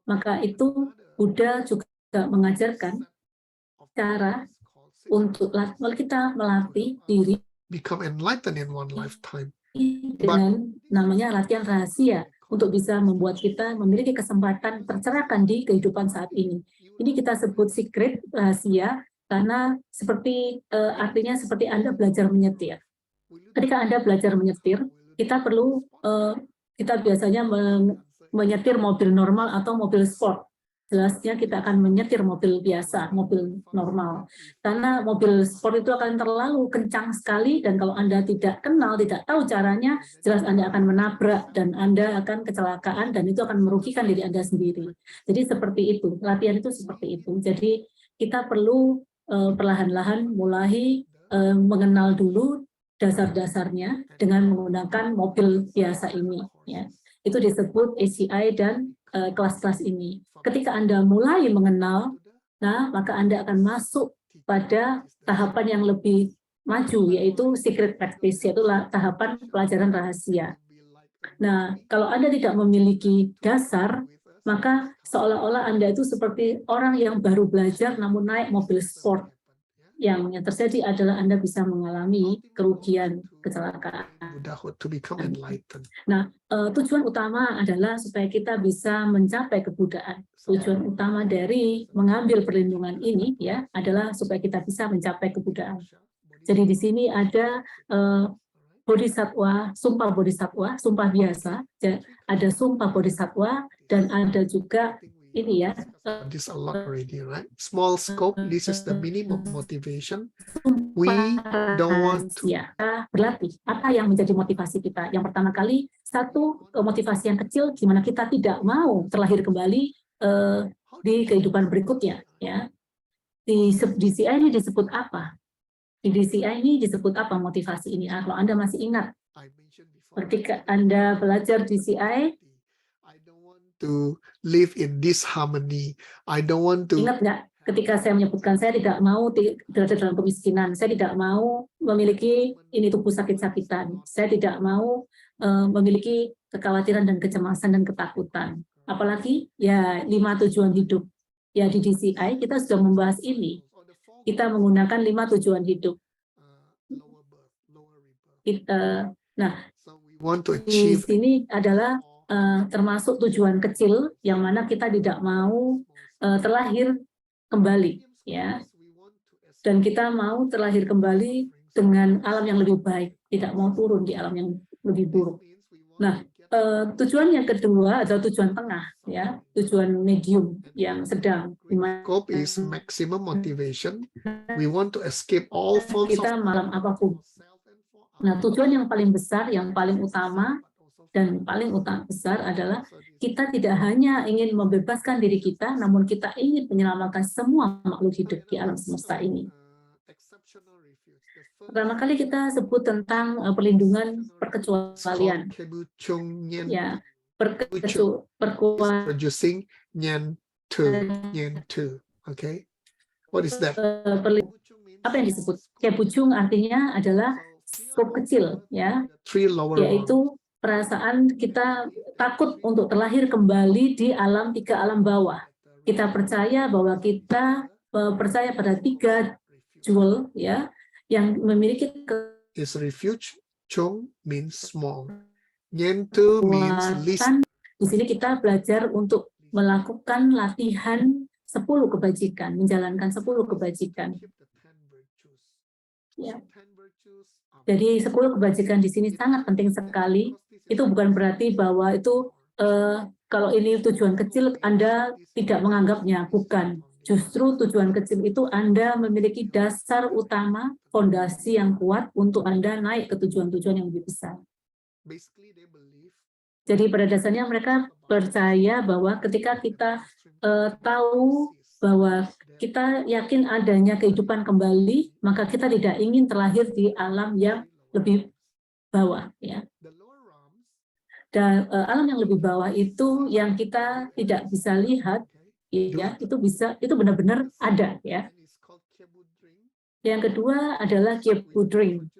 Maka itu Buddha juga mengajarkan cara untuk kita melatih diri Become enlightened in one lifetime. Dengan namanya latihan rahasia untuk bisa membuat kita memiliki kesempatan tercerahkan di kehidupan saat ini. Ini kita sebut secret, rahasia, karena seperti artinya seperti Anda belajar menyetir. Ketika Anda belajar menyetir, kita biasanya menyetir mobil normal atau mobil sport. Jelasnya kita akan menyetir mobil biasa, mobil normal. Karena mobil sport itu akan terlalu kencang sekali, dan kalau Anda tidak kenal, tidak tahu caranya, jelas Anda akan menabrak, dan Anda akan kecelakaan, dan itu akan merugikan diri Anda sendiri. Jadi seperti itu, latihan itu seperti itu. Jadi kita perlu perlahan-lahan mulai mengenal dulu dasar-dasarnya dengan menggunakan mobil biasa ini. Ya. Itu disebut ACI dan kelas-kelas ini. Ketika Anda mulai mengenal, maka Anda akan masuk pada tahapan yang lebih maju, yaitu secret practice, yaitu tahapan pelajaran rahasia. Nah, kalau Anda tidak memiliki dasar, maka seolah-olah Anda itu seperti orang yang baru belajar namun naik mobil sport. Yang terjadi adalah Anda bisa mengalami kerugian, kecelakaan. Buddhahood to become enlightened. Nah, tujuan utama adalah supaya kita bisa mencapai kebudayaan. Tujuan utama dari mengambil perlindungan ini ya adalah supaya kita bisa mencapai kebudayaan. Jadi di sini ada bodhisatwa, sumpah bodhisatwa, sumpah biasa, ada sumpah bodhisatwa, dan ada juga ini ya. This a lot already, right? Small scope. This is the minimum motivation. We don't want to berlatih. Apa yang menjadi motivasi kita? Yang pertama kali, satu motivasi yang kecil, di mana kita tidak mau terlahir kembali di kehidupan berikutnya. Ya, di DCI ini disebut apa? Di DCI ini disebut apa motivasi ini? Kalau Anda masih ingat, ketika Anda belajar DCI, to live in this harmony. I don't want to. Ingat nggak? Ketika saya menyebutkan saya tidak mau berada dalam kemiskinan, saya tidak mau memiliki ini tubuh sakit-sakitan, saya tidak mau memiliki kekhawatiran dan kecemasan dan ketakutan. Apalagi ya 5 tujuan hidup. Ya di DCI kita sudah membahas ini. Kita menggunakan 5 tujuan hidup. Nah, di sini adalah termasuk tujuan kecil yang mana kita tidak mau terlahir kembali, ya. Dan kita mau terlahir kembali dengan alam yang lebih baik, tidak mau turun di alam yang lebih buruk. Nah, tujuan yang kedua adalah tujuan tengah, ya, tujuan medium yang sedang. Scope is maximum motivation. We want to escape all forms kita malam apapun. Nah, tujuan yang paling besar, yang paling utama dan paling besar adalah kita tidak hanya ingin membebaskan diri kita, namun kita ingin menyelamatkan semua makhluk hidup di alam semesta ini. Pertama kali kita sebut tentang perlindungan perkecualian. Ya, producing nyan tu. Okay. What is that? Apa yang disebut? Kebucung artinya adalah skop kecil, ya, yaitu perasaan kita takut untuk terlahir kembali di alam 3 alam bawah. Kita percaya bahwa kita percaya pada 3 jewel, ya, yang memiliki is refuge. Chung means small. Nyentu means least. Di sini kita belajar untuk melakukan latihan 10 kebajikan, menjalankan 10 kebajikan. Ya. Jadi 10 kebajikan di sini sangat penting sekali. Itu bukan berarti bahwa itu kalau ini tujuan kecil Anda tidak menganggapnya, bukan. Justru tujuan kecil itu Anda memiliki dasar utama, fondasi yang kuat untuk Anda naik ke tujuan-tujuan yang lebih besar. Jadi pada dasarnya mereka percaya bahwa ketika kita tahu bahwa kita yakin adanya kehidupan kembali, maka kita tidak ingin terlahir di alam yang lebih bawah, ya. Dan alam yang lebih bawah itu yang kita tidak bisa lihat, ya, itu benar-benar ada, ya. Yang kedua adalah Kyebudring.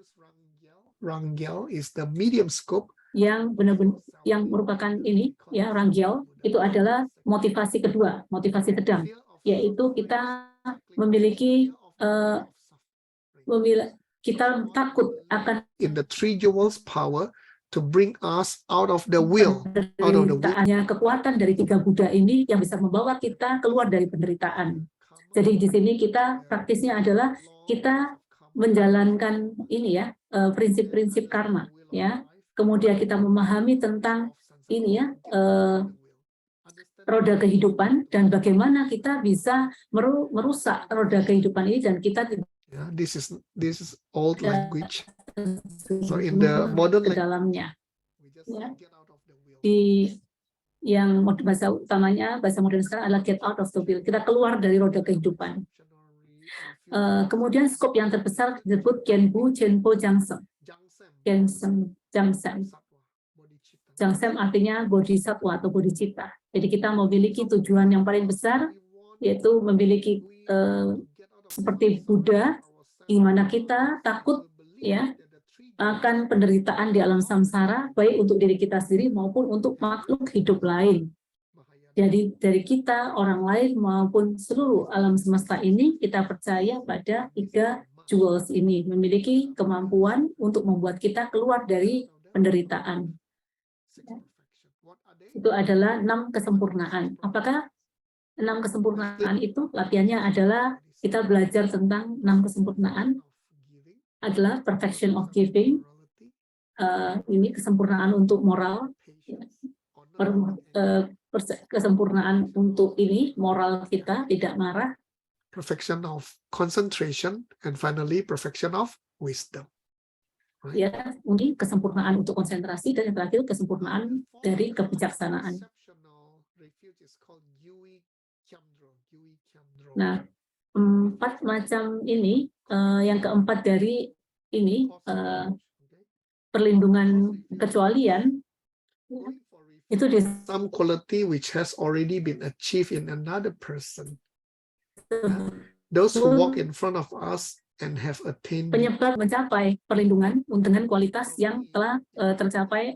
Rangyal is the medium scope. Yang benar-benar yang merupakan ini, ya, Rangyal itu adalah motivasi kedua, motivasi sedang, yaitu kita memiliki kita takut akan in the 3 jewels power to bring us out of the will, out of the will. Kekuatan dari 3 Buddha ini yang bisa membawa kita keluar dari penderitaan. Jadi di sini kita praktisnya adalah kita menjalankan ini, ya, prinsip-prinsip karma, ya. Kemudian kita memahami tentang ini, ya, roda kehidupan dan bagaimana kita bisa merusak roda kehidupan ini dan kita this is old language. So in the modern ke dalamnya, ya. Di yang bahasa utamanya, bahasa modern sekarang adalah get out of the wheel. Kita keluar dari roda kehidupan. Kemudian skop yang terbesar disebut Genbu Chenpo Jangsem. Jangsem artinya bodhisatwa atau bodhicitta. Jadi kita memiliki tujuan yang paling besar, yaitu memiliki seperti Buddha, di mana kita takut ya akan penderitaan di alam samsara, baik untuk diri kita sendiri maupun untuk makhluk hidup lain. Jadi dari kita, orang lain maupun seluruh alam semesta ini, kita percaya pada 3 jewels ini memiliki kemampuan untuk membuat kita keluar dari penderitaan. Itu adalah 6 kesempurnaan. Apakah 6 kesempurnaan itu latihannya adalah kita belajar tentang 6 kesempurnaan adalah perfection of giving, ini kesempurnaan untuk moral, kesempurnaan untuk ini moral kita tidak marah, perfection of concentration, and finally perfection of wisdom. ya, ini kesempurnaan untuk konsentrasi, dan yang terakhir kesempurnaan dari kebijaksanaan. Nah, 4 macam ini, yang keempat dari ini perlindungan kecualian itu di some quality which has already been achieved in another person. Those who walk in front of us and have attained penyebab mencapai perlindungan dengan kualitas yang telah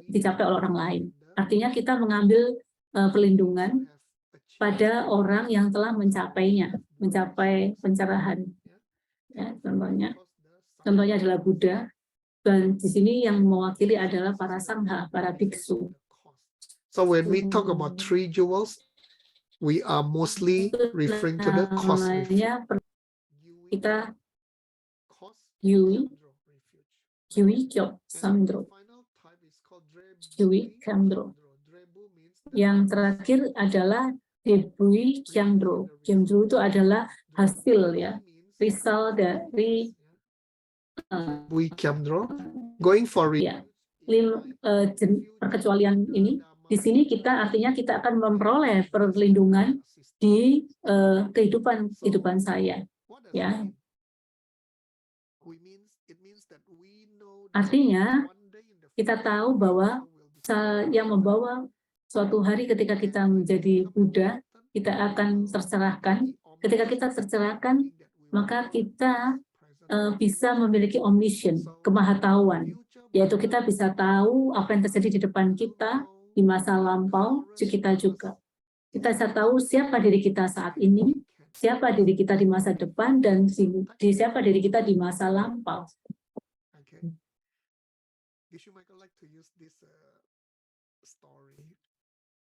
dicapai oleh orang lain. Artinya kita mengambil perlindungan pada orang yang telah mencapainya, mencapai pencerahan. Ya, contohnya adalah Buddha, dan di sini yang mewakili adalah para sangha, para biksu. So when we talk about 3 jewels, we are mostly referring to the cost. Kita Yui Kyop Samdro. Yui Kyamdro. Yang terakhir adalah Debui Kyamdro. Kyamdro itu adalah hasil ya, result dari Debui Kyamdro. Going for it. Ya, perkecualian ini. Di sini kita artinya kita akan memperoleh perlindungan di kehidupan saya, ya. Artinya kita tahu bahwa yang membawa suatu hari ketika kita menjadi Buddha, kita akan tercerahkan. Ketika kita tercerahkan, maka kita bisa memiliki omniscient, kemahatauan, yaitu kita bisa tahu apa yang terjadi di depan kita, di masa lampau kita juga. Kita bisa tahu siapa diri kita saat ini, siapa diri kita di masa depan, dan siapa diri kita di masa lampau.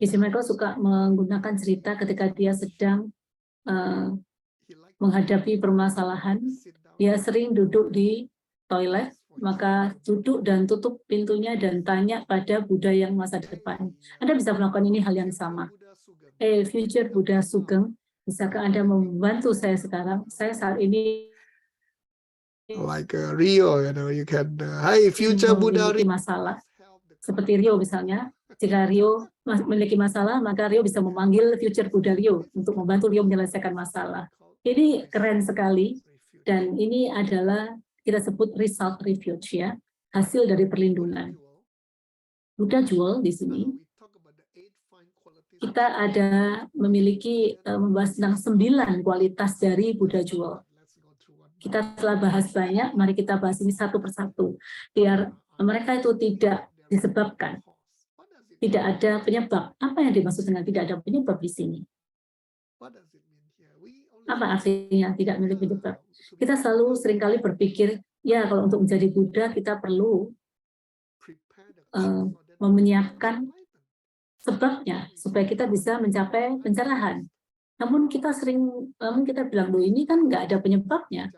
Geshe Michael suka menggunakan cerita ketika dia sedang menghadapi permasalahan. Dia sering duduk di toilet, maka duduk dan tutup pintunya dan tanya pada Buddha yang masa depan. Anda bisa melakukan ini hal yang sama. Future Buddha Sugeng, bisakah Anda membantu saya sekarang? Saya saat ini like Rio, you can, hi future Buddha memiliki masalah. Seperti Rio misalnya, jika Rio memiliki masalah, maka Rio bisa memanggil future Buddha Rio untuk membantu Rio menyelesaikan masalah. Ini keren sekali, dan ini adalah kita sebut result refuge, ya, hasil dari perlindungan. Buddha Jewel di sini, kita ada memiliki membahas tentang 9 kualitas dari Buddha Jewel. Kita telah bahas banyak, mari kita bahas ini satu persatu, biar mereka itu tidak disebabkan. Tidak ada penyebab. Apa yang dimaksud dengan tidak ada penyebab di sini? Apa artinya tidak memiliki penyebab? Kita selalu seringkali berpikir, ya kalau untuk menjadi Buddha kita perlu menyiapkan sebabnya supaya kita bisa mencapai pencerahan. Namun kita kita bilang, loh ini kan nggak ada penyebabnya.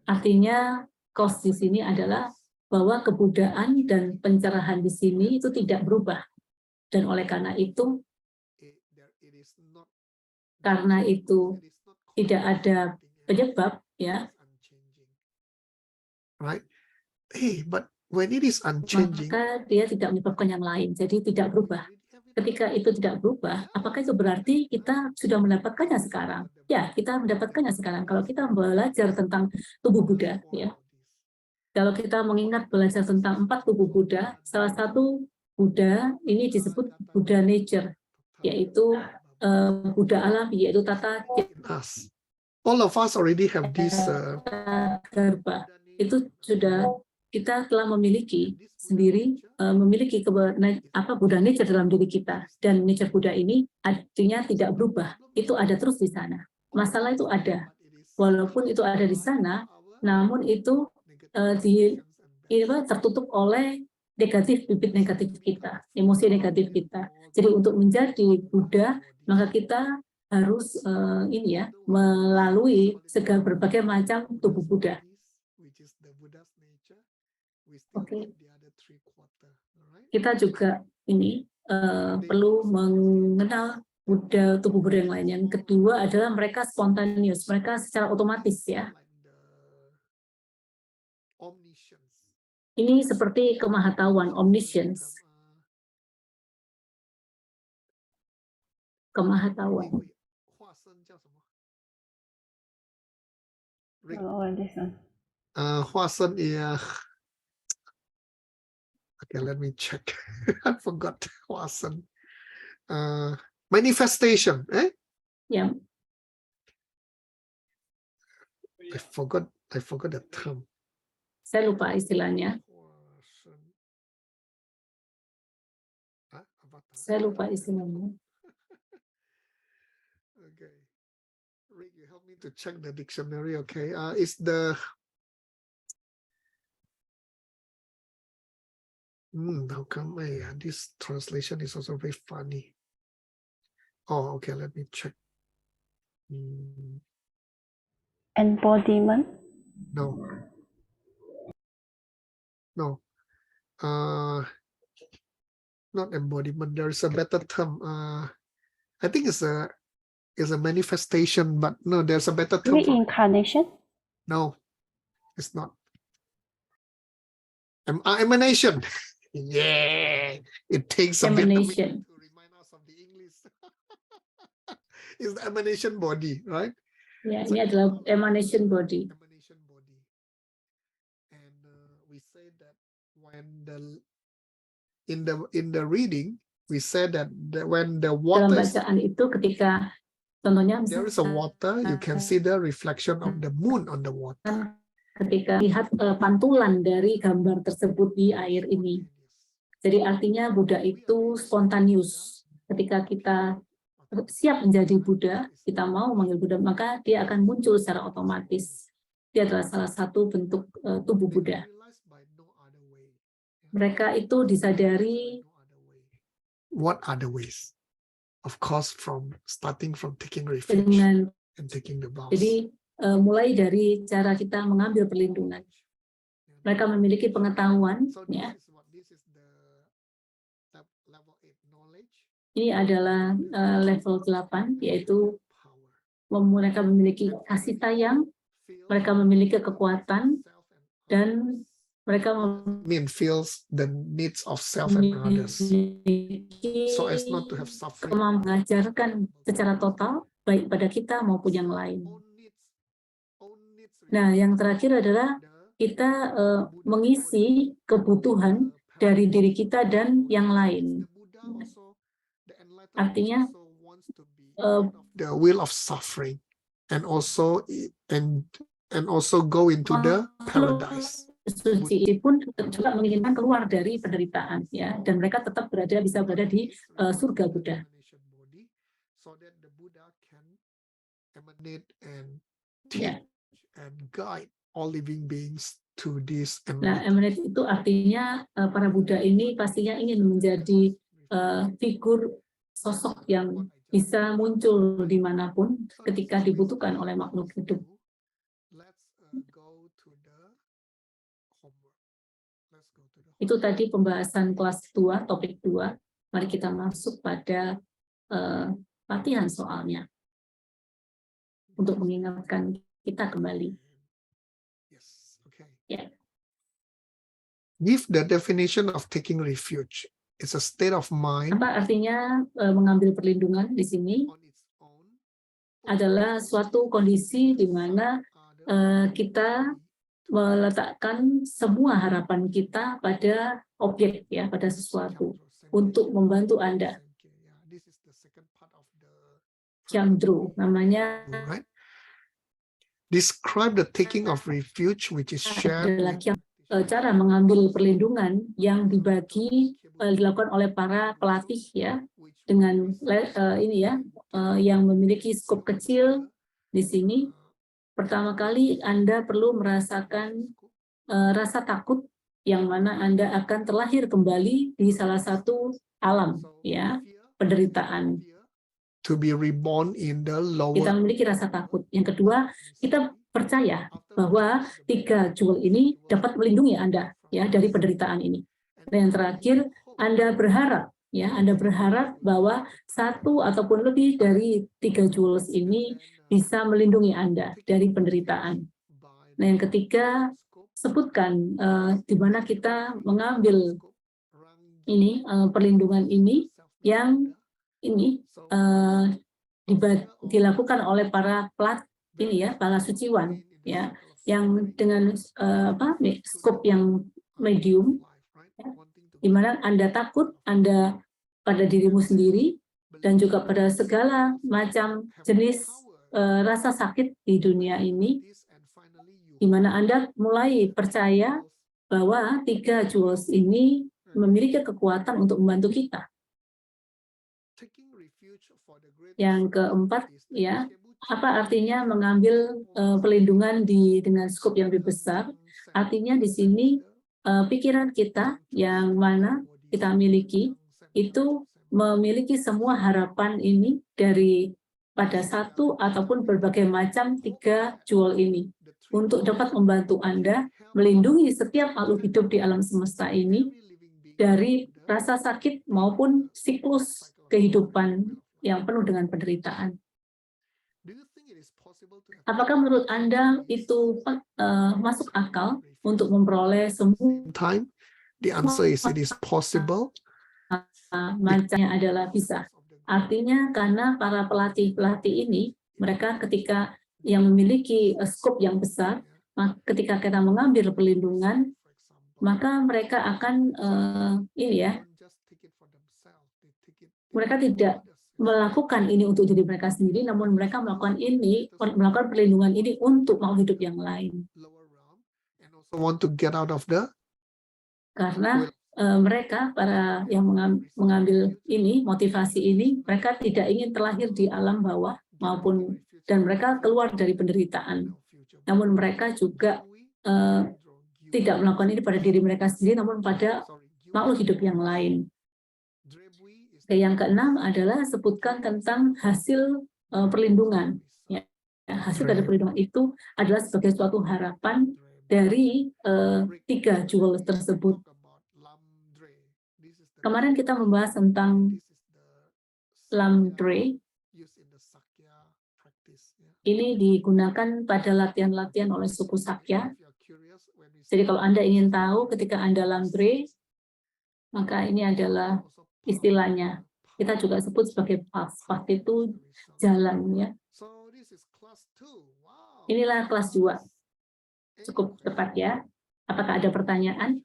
Artinya cost di sini adalah bahwa kebudaan dan pencerahan di sini itu tidak berubah. Dan oleh karena itu tidak ada penyebab, ya. Right. But when it is unchanging, maka dia tidak menyebabkan yang lain, jadi tidak berubah. Ketika itu tidak berubah, apakah itu berarti kita sudah mendapatkannya sekarang? Ya, kita mendapatkannya sekarang. Kalau kita belajar tentang tubuh Buddha, ya. Kalau kita mengingat belajar tentang 4 tubuh Buddha, salah satu Buddha ini disebut Buddha nature, yaitu Buddha alami, yaitu tata all of us already have this Garba itu sudah kita telah memiliki sendiri memiliki Buddha nature dalam diri kita, dan nature Buddha ini artinya tidak berubah, itu ada terus di sana. Masalah itu ada, walaupun itu ada di sana, namun itu tertutup oleh bibit negatif kita, emosi negatif kita. Jadi untuk menjadi Buddha, maka kita harus melalui segala berbagai macam tubuh Buddha. Oke. Kita juga perlu mengenal tubuh Buddha yang lain. Yang kedua adalah mereka spontaneous, mereka secara otomatis ya. Ini seperti kemahatauan, omniscience. Kemahatauan. Huasan, yeah. Okay, let me check. I forgot Huasan. Manifestation, eh? Yeah. I forgot the term. Saya lupa istilahnya. Saya lupa istilahnya. Okay. Rick, you help me to check the dictionary, okay? It's the how come this translation is also very funny. Oh, okay, let me check. Embodiment? No. Not embodiment. There's a better term. I think it's a manifestation, but no, there's a better term. Reincarnation? No, it's not. Emanation. Yeah, it takes a bit to remind us of the English. It's the emanation body, right? Ya, ini adalah emanation body. Emanation body. And we say that when in the reading, we said that when the water, dalam bacaan itu ketika contohnya there is a water, you can see the reflection of the moon on the water. Ketika lihat pantulan dari gambar tersebut di air ini. Jadi artinya Buddha itu spontaneous. Ketika kita siap menjadi Buddha, kita mau manggil Buddha, maka dia akan muncul secara otomatis. Dia adalah salah satu bentuk tubuh Buddha. Mereka itu disadari. What other ways? Of course, starting from taking refuge and taking the vows. Jadi mulai dari cara kita mengambil perlindungan. Mereka memiliki pengetahuan, ya. Ini adalah level 8, yaitu mereka memiliki kasih sayang, mereka memiliki kekuatan, dan mereka feels the needs of self and others, so as not to have suffering. Mengajarkan secara total, baik pada kita maupun yang lain. Nah, yang terakhir adalah kita mengisi kebutuhan dari diri kita dan yang lain. Artinya the will of suffering and also go into the paradise. Suci pun juga menginginkan keluar dari penderitaan, ya, dan mereka tetap bisa berada di surga Buddha. So that the Buddha can emanate and teach and guide all living beings to this. Nah, emanate itu artinya para Buddha ini pastinya ingin menjadi figur sosok yang bisa muncul dimanapun ketika dibutuhkan oleh makhluk hidup. Itu tadi pembahasan kelas 2, topik 2. Mari kita masuk pada latihan soalnya untuk mengingatkan kita kembali. Yeah. Give the definition of taking refuge. It's a state of mind. Apa artinya mengambil perlindungan di sini? Adalah suatu kondisi di mana kita meletakkan semua harapan kita pada objek, ya, pada sesuatu untuk membantu Anda. Chandru namanya. Describe the taking of refuge which is shared Ada with lagi yang cara mengambil perlindungan yang dibagi dilakukan oleh para pelatih ya dengan ini ya yang memiliki skop kecil di sini. Pertama kali Anda perlu merasakan rasa takut yang mana Anda akan terlahir kembali di salah satu alam ya penderitaan. to be reborn in the Kita lower. memiliki rasa takut. Yang kedua, kita percaya bahwa 3 jewel ini dapat melindungi Anda ya dari penderitaan ini. Dan yang terakhir, Anda berharap ya, Anda berharap bahwa 1 ataupun lebih dari 3 jewels ini bisa melindungi Anda dari penderitaan. Nah, yang ketiga, sebutkan di mana kita mengambil ini perlindungan ini yang ini dilakukan oleh para para suciwan ya yang dengan skop yang medium ya, di mana Anda takut Anda pada dirimu sendiri dan juga pada segala macam jenis rasa sakit di dunia ini, di mana Anda mulai percaya bahwa 3 jewels ini memiliki kekuatan untuk membantu kita. Yang keempat, ya, apa artinya mengambil perlindungan dengan skop yang lebih besar? Artinya di sini pikiran kita yang mana kita miliki itu memiliki semua harapan ini dari pada 1 ataupun berbagai macam 3 jewel ini untuk dapat membantu Anda melindungi setiap makhluk hidup di alam semesta ini dari rasa sakit maupun siklus kehidupan yang penuh dengan penderitaan. Apakah menurut Anda itu masuk akal untuk memperoleh semua time? The answer is it is possible. macamnya adalah bisa. Artinya karena para pelatih-pelatih ini, mereka ketika yang memiliki skop yang besar, ketika kita mengambil perlindungan, maka mereka akan mereka tidak melakukan ini untuk diri mereka sendiri, namun mereka melakukan perlindungan ini untuk makhluk hidup yang lain. Want to get out of the Karena mereka para yang mengambil ini motivasi ini, mereka tidak ingin terlahir di alam bawah dan mereka keluar dari penderitaan. Namun mereka juga tidak melakukan ini pada diri mereka sendiri, namun pada makhluk hidup yang lain. Yang keenam adalah sebutkan tentang hasil perlindungan. Ya, hasil dari perlindungan itu adalah sebagai suatu harapan dari 3 jewel tersebut. Kemarin kita membahas tentang Lamdre. Ini digunakan pada latihan-latihan oleh suku Sakya. Jadi kalau Anda ingin tahu ketika Anda Lamdre, maka ini adalah istilahnya. Kita juga sebut sebagai path. Path itu jalan ya. Inilah kelas 2. Cukup tepat ya. Apakah ada pertanyaan?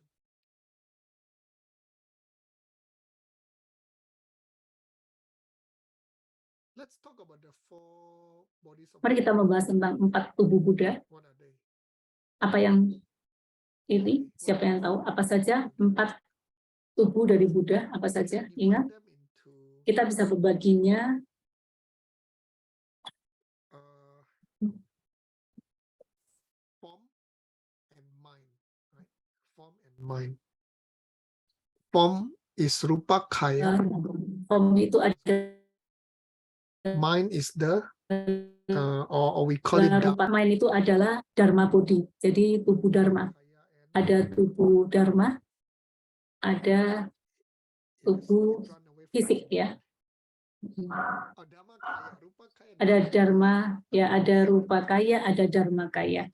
Mari kita membahas tentang 4 tubuh Buddha. Apa yang ini? Siapa yang tahu? Apa saja 4 tubuh dari Buddha? Apa saja? Ingat? Kita bisa berbaginya Form is rupa kaya. Form itu ada. Mind is the or we call it rupa mind itu adalah Dharma Bodi. Jadi tubuh Dharma. Ada tubuh Dharma, ada tubuh fisik ya. Ada Dharma, ya ada rupa kaya, ada Dharma kaya.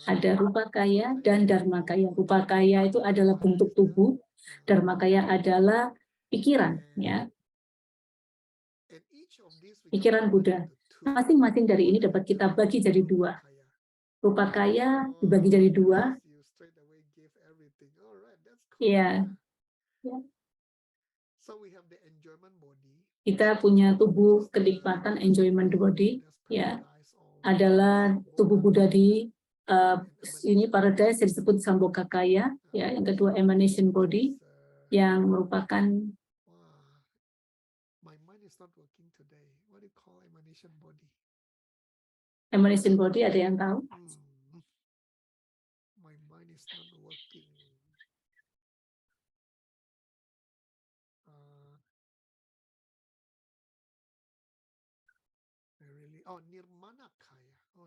Ada rupa kaya dan Dharma kaya. Rupa kaya itu adalah bentuk tubuh, Dharma kaya adalah pikiran ya. Pikiran Buddha. Masing-masing dari ini dapat kita bagi jadi 2. Rupa kaya dibagi jadi 2. Iya. Ya. Kita punya tubuh kenikmatan, enjoyment body, ya. adalah tubuh Buddha di ini paradise yang disebut Sambhogakaya, ya. Yang kedua emanation body yang merupakan emanation body, ada yang tahu?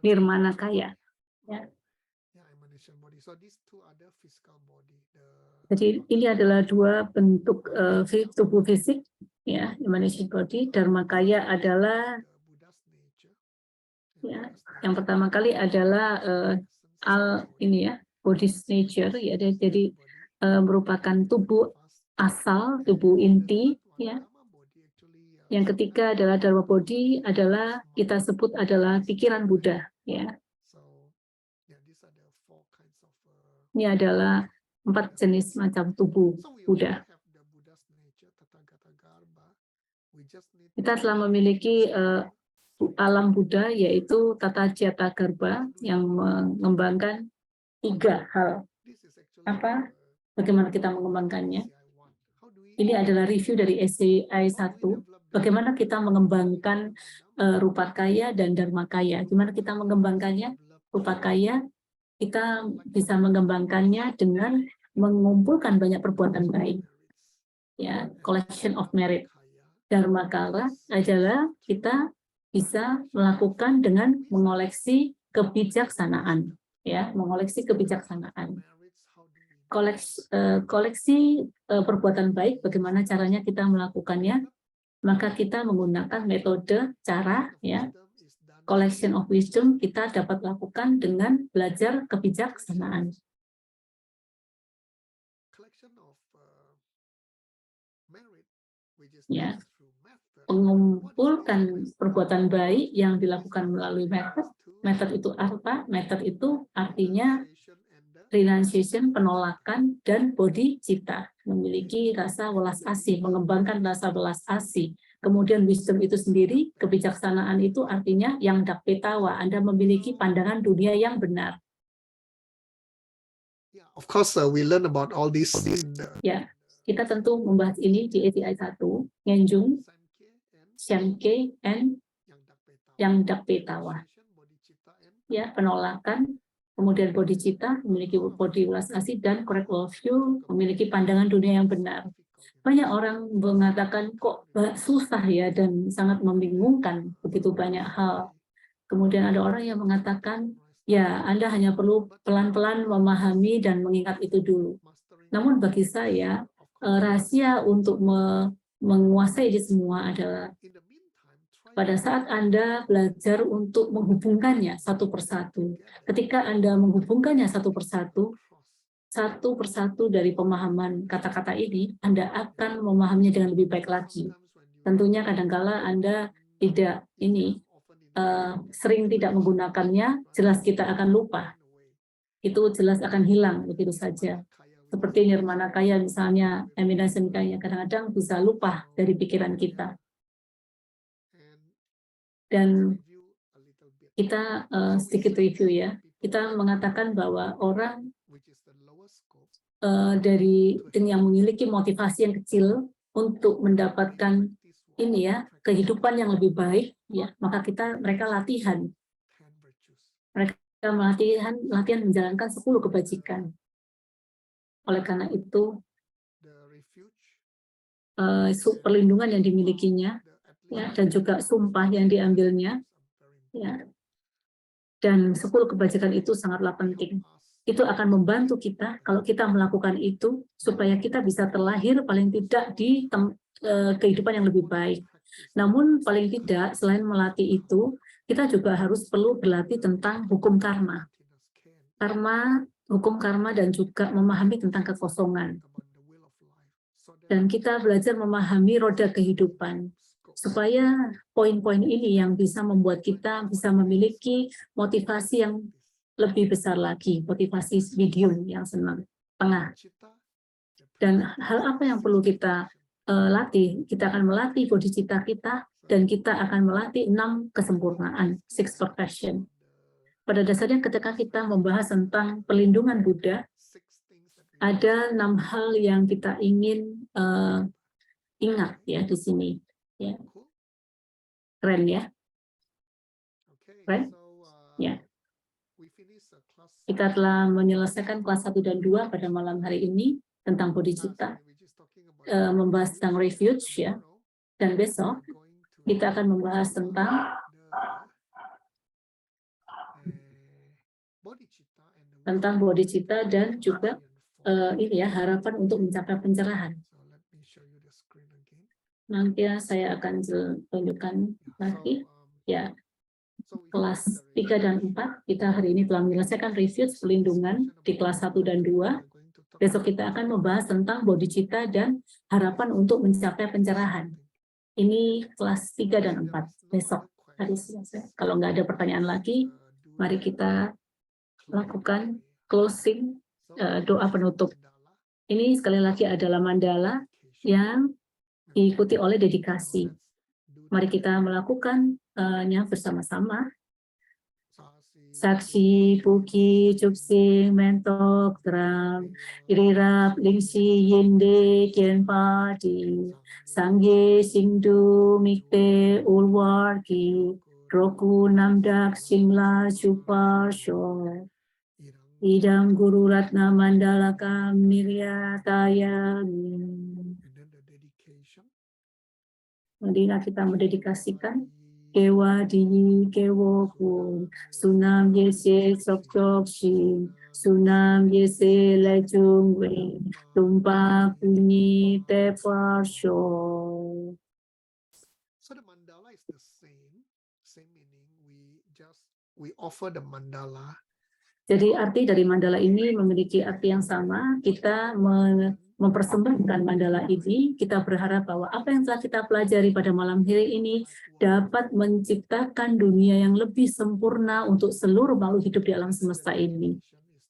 Nirmana kaya. Ya. Jadi ini adalah dua bentuk tubuh fisik, ya, emanation body. Dharmakaya adalah, ya, yang pertama kali adalah ini ya, body's nature, ya. Jadi merupakan tubuh asal, tubuh inti, ya. Yang ketiga adalah Dharma body, adalah kita sebut adalah pikiran Buddha, ya. Ini adalah 4 jenis macam tubuh Buddha. Kita telah memiliki alam Buddha, yaitu Tata Jata Garbha, yang mengembangkan 3 hal. Apa? Bagaimana kita mengembangkannya? Ini adalah review dari ACI 1. Bagaimana kita mengembangkan Rupakaya dan Dharmakaya? Gimana kita mengembangkannya? Rupakaya, kita bisa mengembangkannya dengan mengumpulkan banyak perbuatan baik, ya, collection of merit. Dharmakaya adalah kita bisa melakukan dengan mengoleksi kebijaksanaan, ya, mengoleksi kebijaksanaan. Koleksi perbuatan baik, bagaimana caranya kita melakukannya? Maka kita menggunakan metode cara, ya, collection of wisdom, kita dapat lakukan dengan belajar kebijaksanaan. Ya, mengumpulkan perbuatan baik yang dilakukan melalui method. Method itu apa? Method itu artinya renunciation, penolakan, dan body cita, memiliki rasa welas asih, mengembangkan rasa welas asih. Kemudian wisdom itu sendiri, kebijaksanaan itu artinya yang dakpetawa, Anda memiliki pandangan dunia yang benar. Of course, we learn about all this. Ya, kita tentu membahas ini di ACI 1, Ngenjung, Shanke, and yang dakpetawa. Ya, penolakan, kemudian body cita, memiliki body welas asih, dan correct worldview, memiliki pandangan dunia yang benar. Banyak orang mengatakan, kok susah ya, dan sangat membingungkan begitu banyak hal. Kemudian ada orang yang mengatakan, ya, Anda hanya perlu pelan-pelan memahami dan mengingat itu dulu. Namun bagi saya, rahasia untuk menguasai ini semua adalah pada saat Anda belajar untuk menghubungkannya satu persatu. Ketika Anda menghubungkannya satu persatu dari pemahaman kata-kata ini, Anda akan memahaminya dengan lebih baik lagi. Tentunya kadang-kala Anda tidak sering tidak menggunakannya, jelas kita akan lupa. Itu jelas akan hilang begitu saja. Seperti nirmana kaya misalnya, emanation kaya, kadang-kadang bisa lupa dari pikiran kita. Dan kita sedikit review ya. Kita mengatakan bahwa orang dari yang memiliki motivasi yang kecil untuk mendapatkan ini ya, kehidupan yang lebih baik, ya, maka mereka latihan. Mereka latihan menjalankan 10 kebajikan. Oleh karena itu, perlindungan yang dimilikinya, ya, dan juga sumpah yang diambilnya, ya, dan 10 kebajikan itu sangatlah penting. Itu akan membantu kita kalau kita melakukan itu supaya kita bisa terlahir paling tidak di kehidupan yang lebih baik. Namun paling tidak selain melatih itu, kita juga harus perlu berlatih tentang hukum karma. Hukum karma, dan juga memahami tentang kekosongan. Dan kita belajar memahami roda kehidupan, supaya poin-poin ini yang bisa membuat kita bisa memiliki motivasi yang lebih besar lagi, motivasi medium yang senang, tengah. Dan hal apa yang perlu kita latih? Kita akan melatih bodhicitta kita dan kita akan melatih 6 kesempurnaan, 6 perfection. Pada dasarnya ketika kita membahas tentang pelindungan Buddha, ada 6 hal yang kita ingin ingat ya di sini. Ya. Keren ya? Keren? Ya. Kita telah menyelesaikan kelas 1 dan 2 pada malam hari ini tentang bodhicitta, membahas tentang refuge ya. Dan besok kita akan membahas tentang bodhicitta dan juga ini ya, harapan untuk mencapai pencerahan. Nanti saya akan tunjukkan lagi ya. Kelas 3 dan 4 kita hari ini telah menyelesaikan refuge pelindungan di kelas 1 dan 2. Besok kita akan membahas tentang bodhicitta dan harapan untuk mencapai pencerahan. Ini kelas 3 dan 4 besok hari Selasa. Kalau nggak ada pertanyaan lagi, mari kita lakukan closing doa penutup. Ini sekali lagi adalah mandala yang diikuti oleh dedikasi. Mari kita melakukannya bersama-sama. Saksi, Puki, Cupsing, Mentok, Tram, Irirap, Lingsi, Yinde, Kienpa, Di, Sangye, Singdu, Mikte, Ulwar, Ki, Roku, Namdak, Simla, Chupar, Shor, Idam Guru Ratna Mandalaka, Mirya, Taya, Mendina kita mendedikasikan Kewa di kewo pun sunam yese sok shin sunam yese lechung we tumpa kunyi tepar show. So the mandala is the same meaning. We offer the mandala. Jadi arti dari mandala ini memiliki arti yang sama. Kita mempersembahkan mandala ini, kita berharap bahwa apa yang telah kita pelajari pada malam hari ini dapat menciptakan dunia yang lebih sempurna untuk seluruh makhluk hidup di alam semesta ini.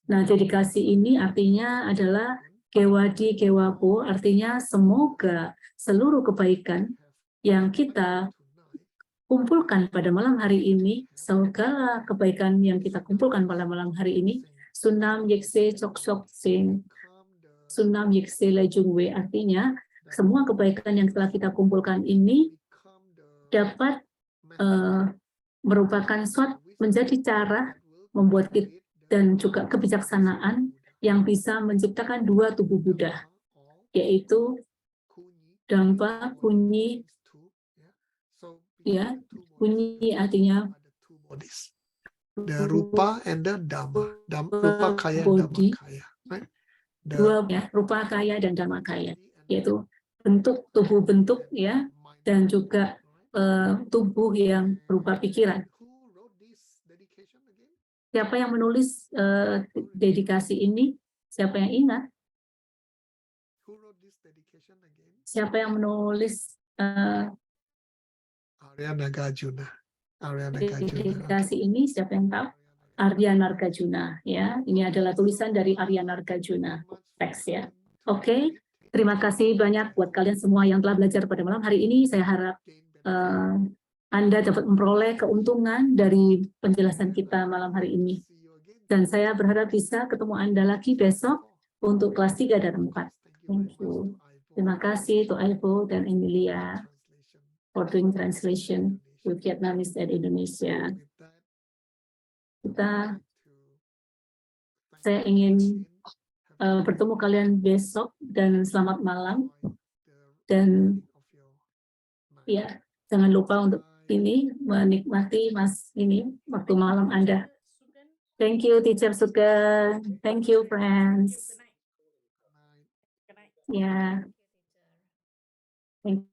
Nah, dedikasi ini artinya adalah Kewadi Kewapo, artinya semoga seluruh kebaikan yang kita kumpulkan pada malam hari ini, segala kebaikan yang kita kumpulkan pada malam hari ini, Sunam Yekse Chok Sing, Sunam Yekse Lejungwe, artinya semua kebaikan yang telah kita kumpulkan ini dapat merupakan menjadi cara membuat kita, dan juga kebijaksanaan yang bisa menciptakan 2 tubuh Buddha, yaitu Dampa, Kunyi, ya, Kunyi artinya the rupa and the dhamma. Rupa kaya, dhamma kaya. Right? Dua ya, rupa kaya dan dhamma kaya, yaitu bentuk tubuh bentuk ya, dan juga tubuh yang berupa pikiran. Siapa yang menulis dedikasi ini? Siapa yang ingat? Siapa yang menulis Arya Nagarjuna. Dedikasi ini siapa yang tahu? Arya Nagarjuna ya. Ini adalah tulisan dari Arya Nagarjuna teks ya. Oke, terima kasih banyak buat kalian semua yang telah belajar pada malam hari ini. Saya harap Anda dapat memperoleh keuntungan dari penjelasan kita malam hari ini. Dan saya berharap bisa ketemu Anda lagi besok untuk kelas 3 dan 4. Thank you. Terima kasih to Ivo dan Emilia for doing translation to Vietnamese and Indonesia. Saya ingin bertemu kalian besok dan selamat malam. Dan ya, jangan lupa untuk ini menikmati waktu malam Anda. Thank you, Teacher Suka. Thank you, friends. Yeah. Thank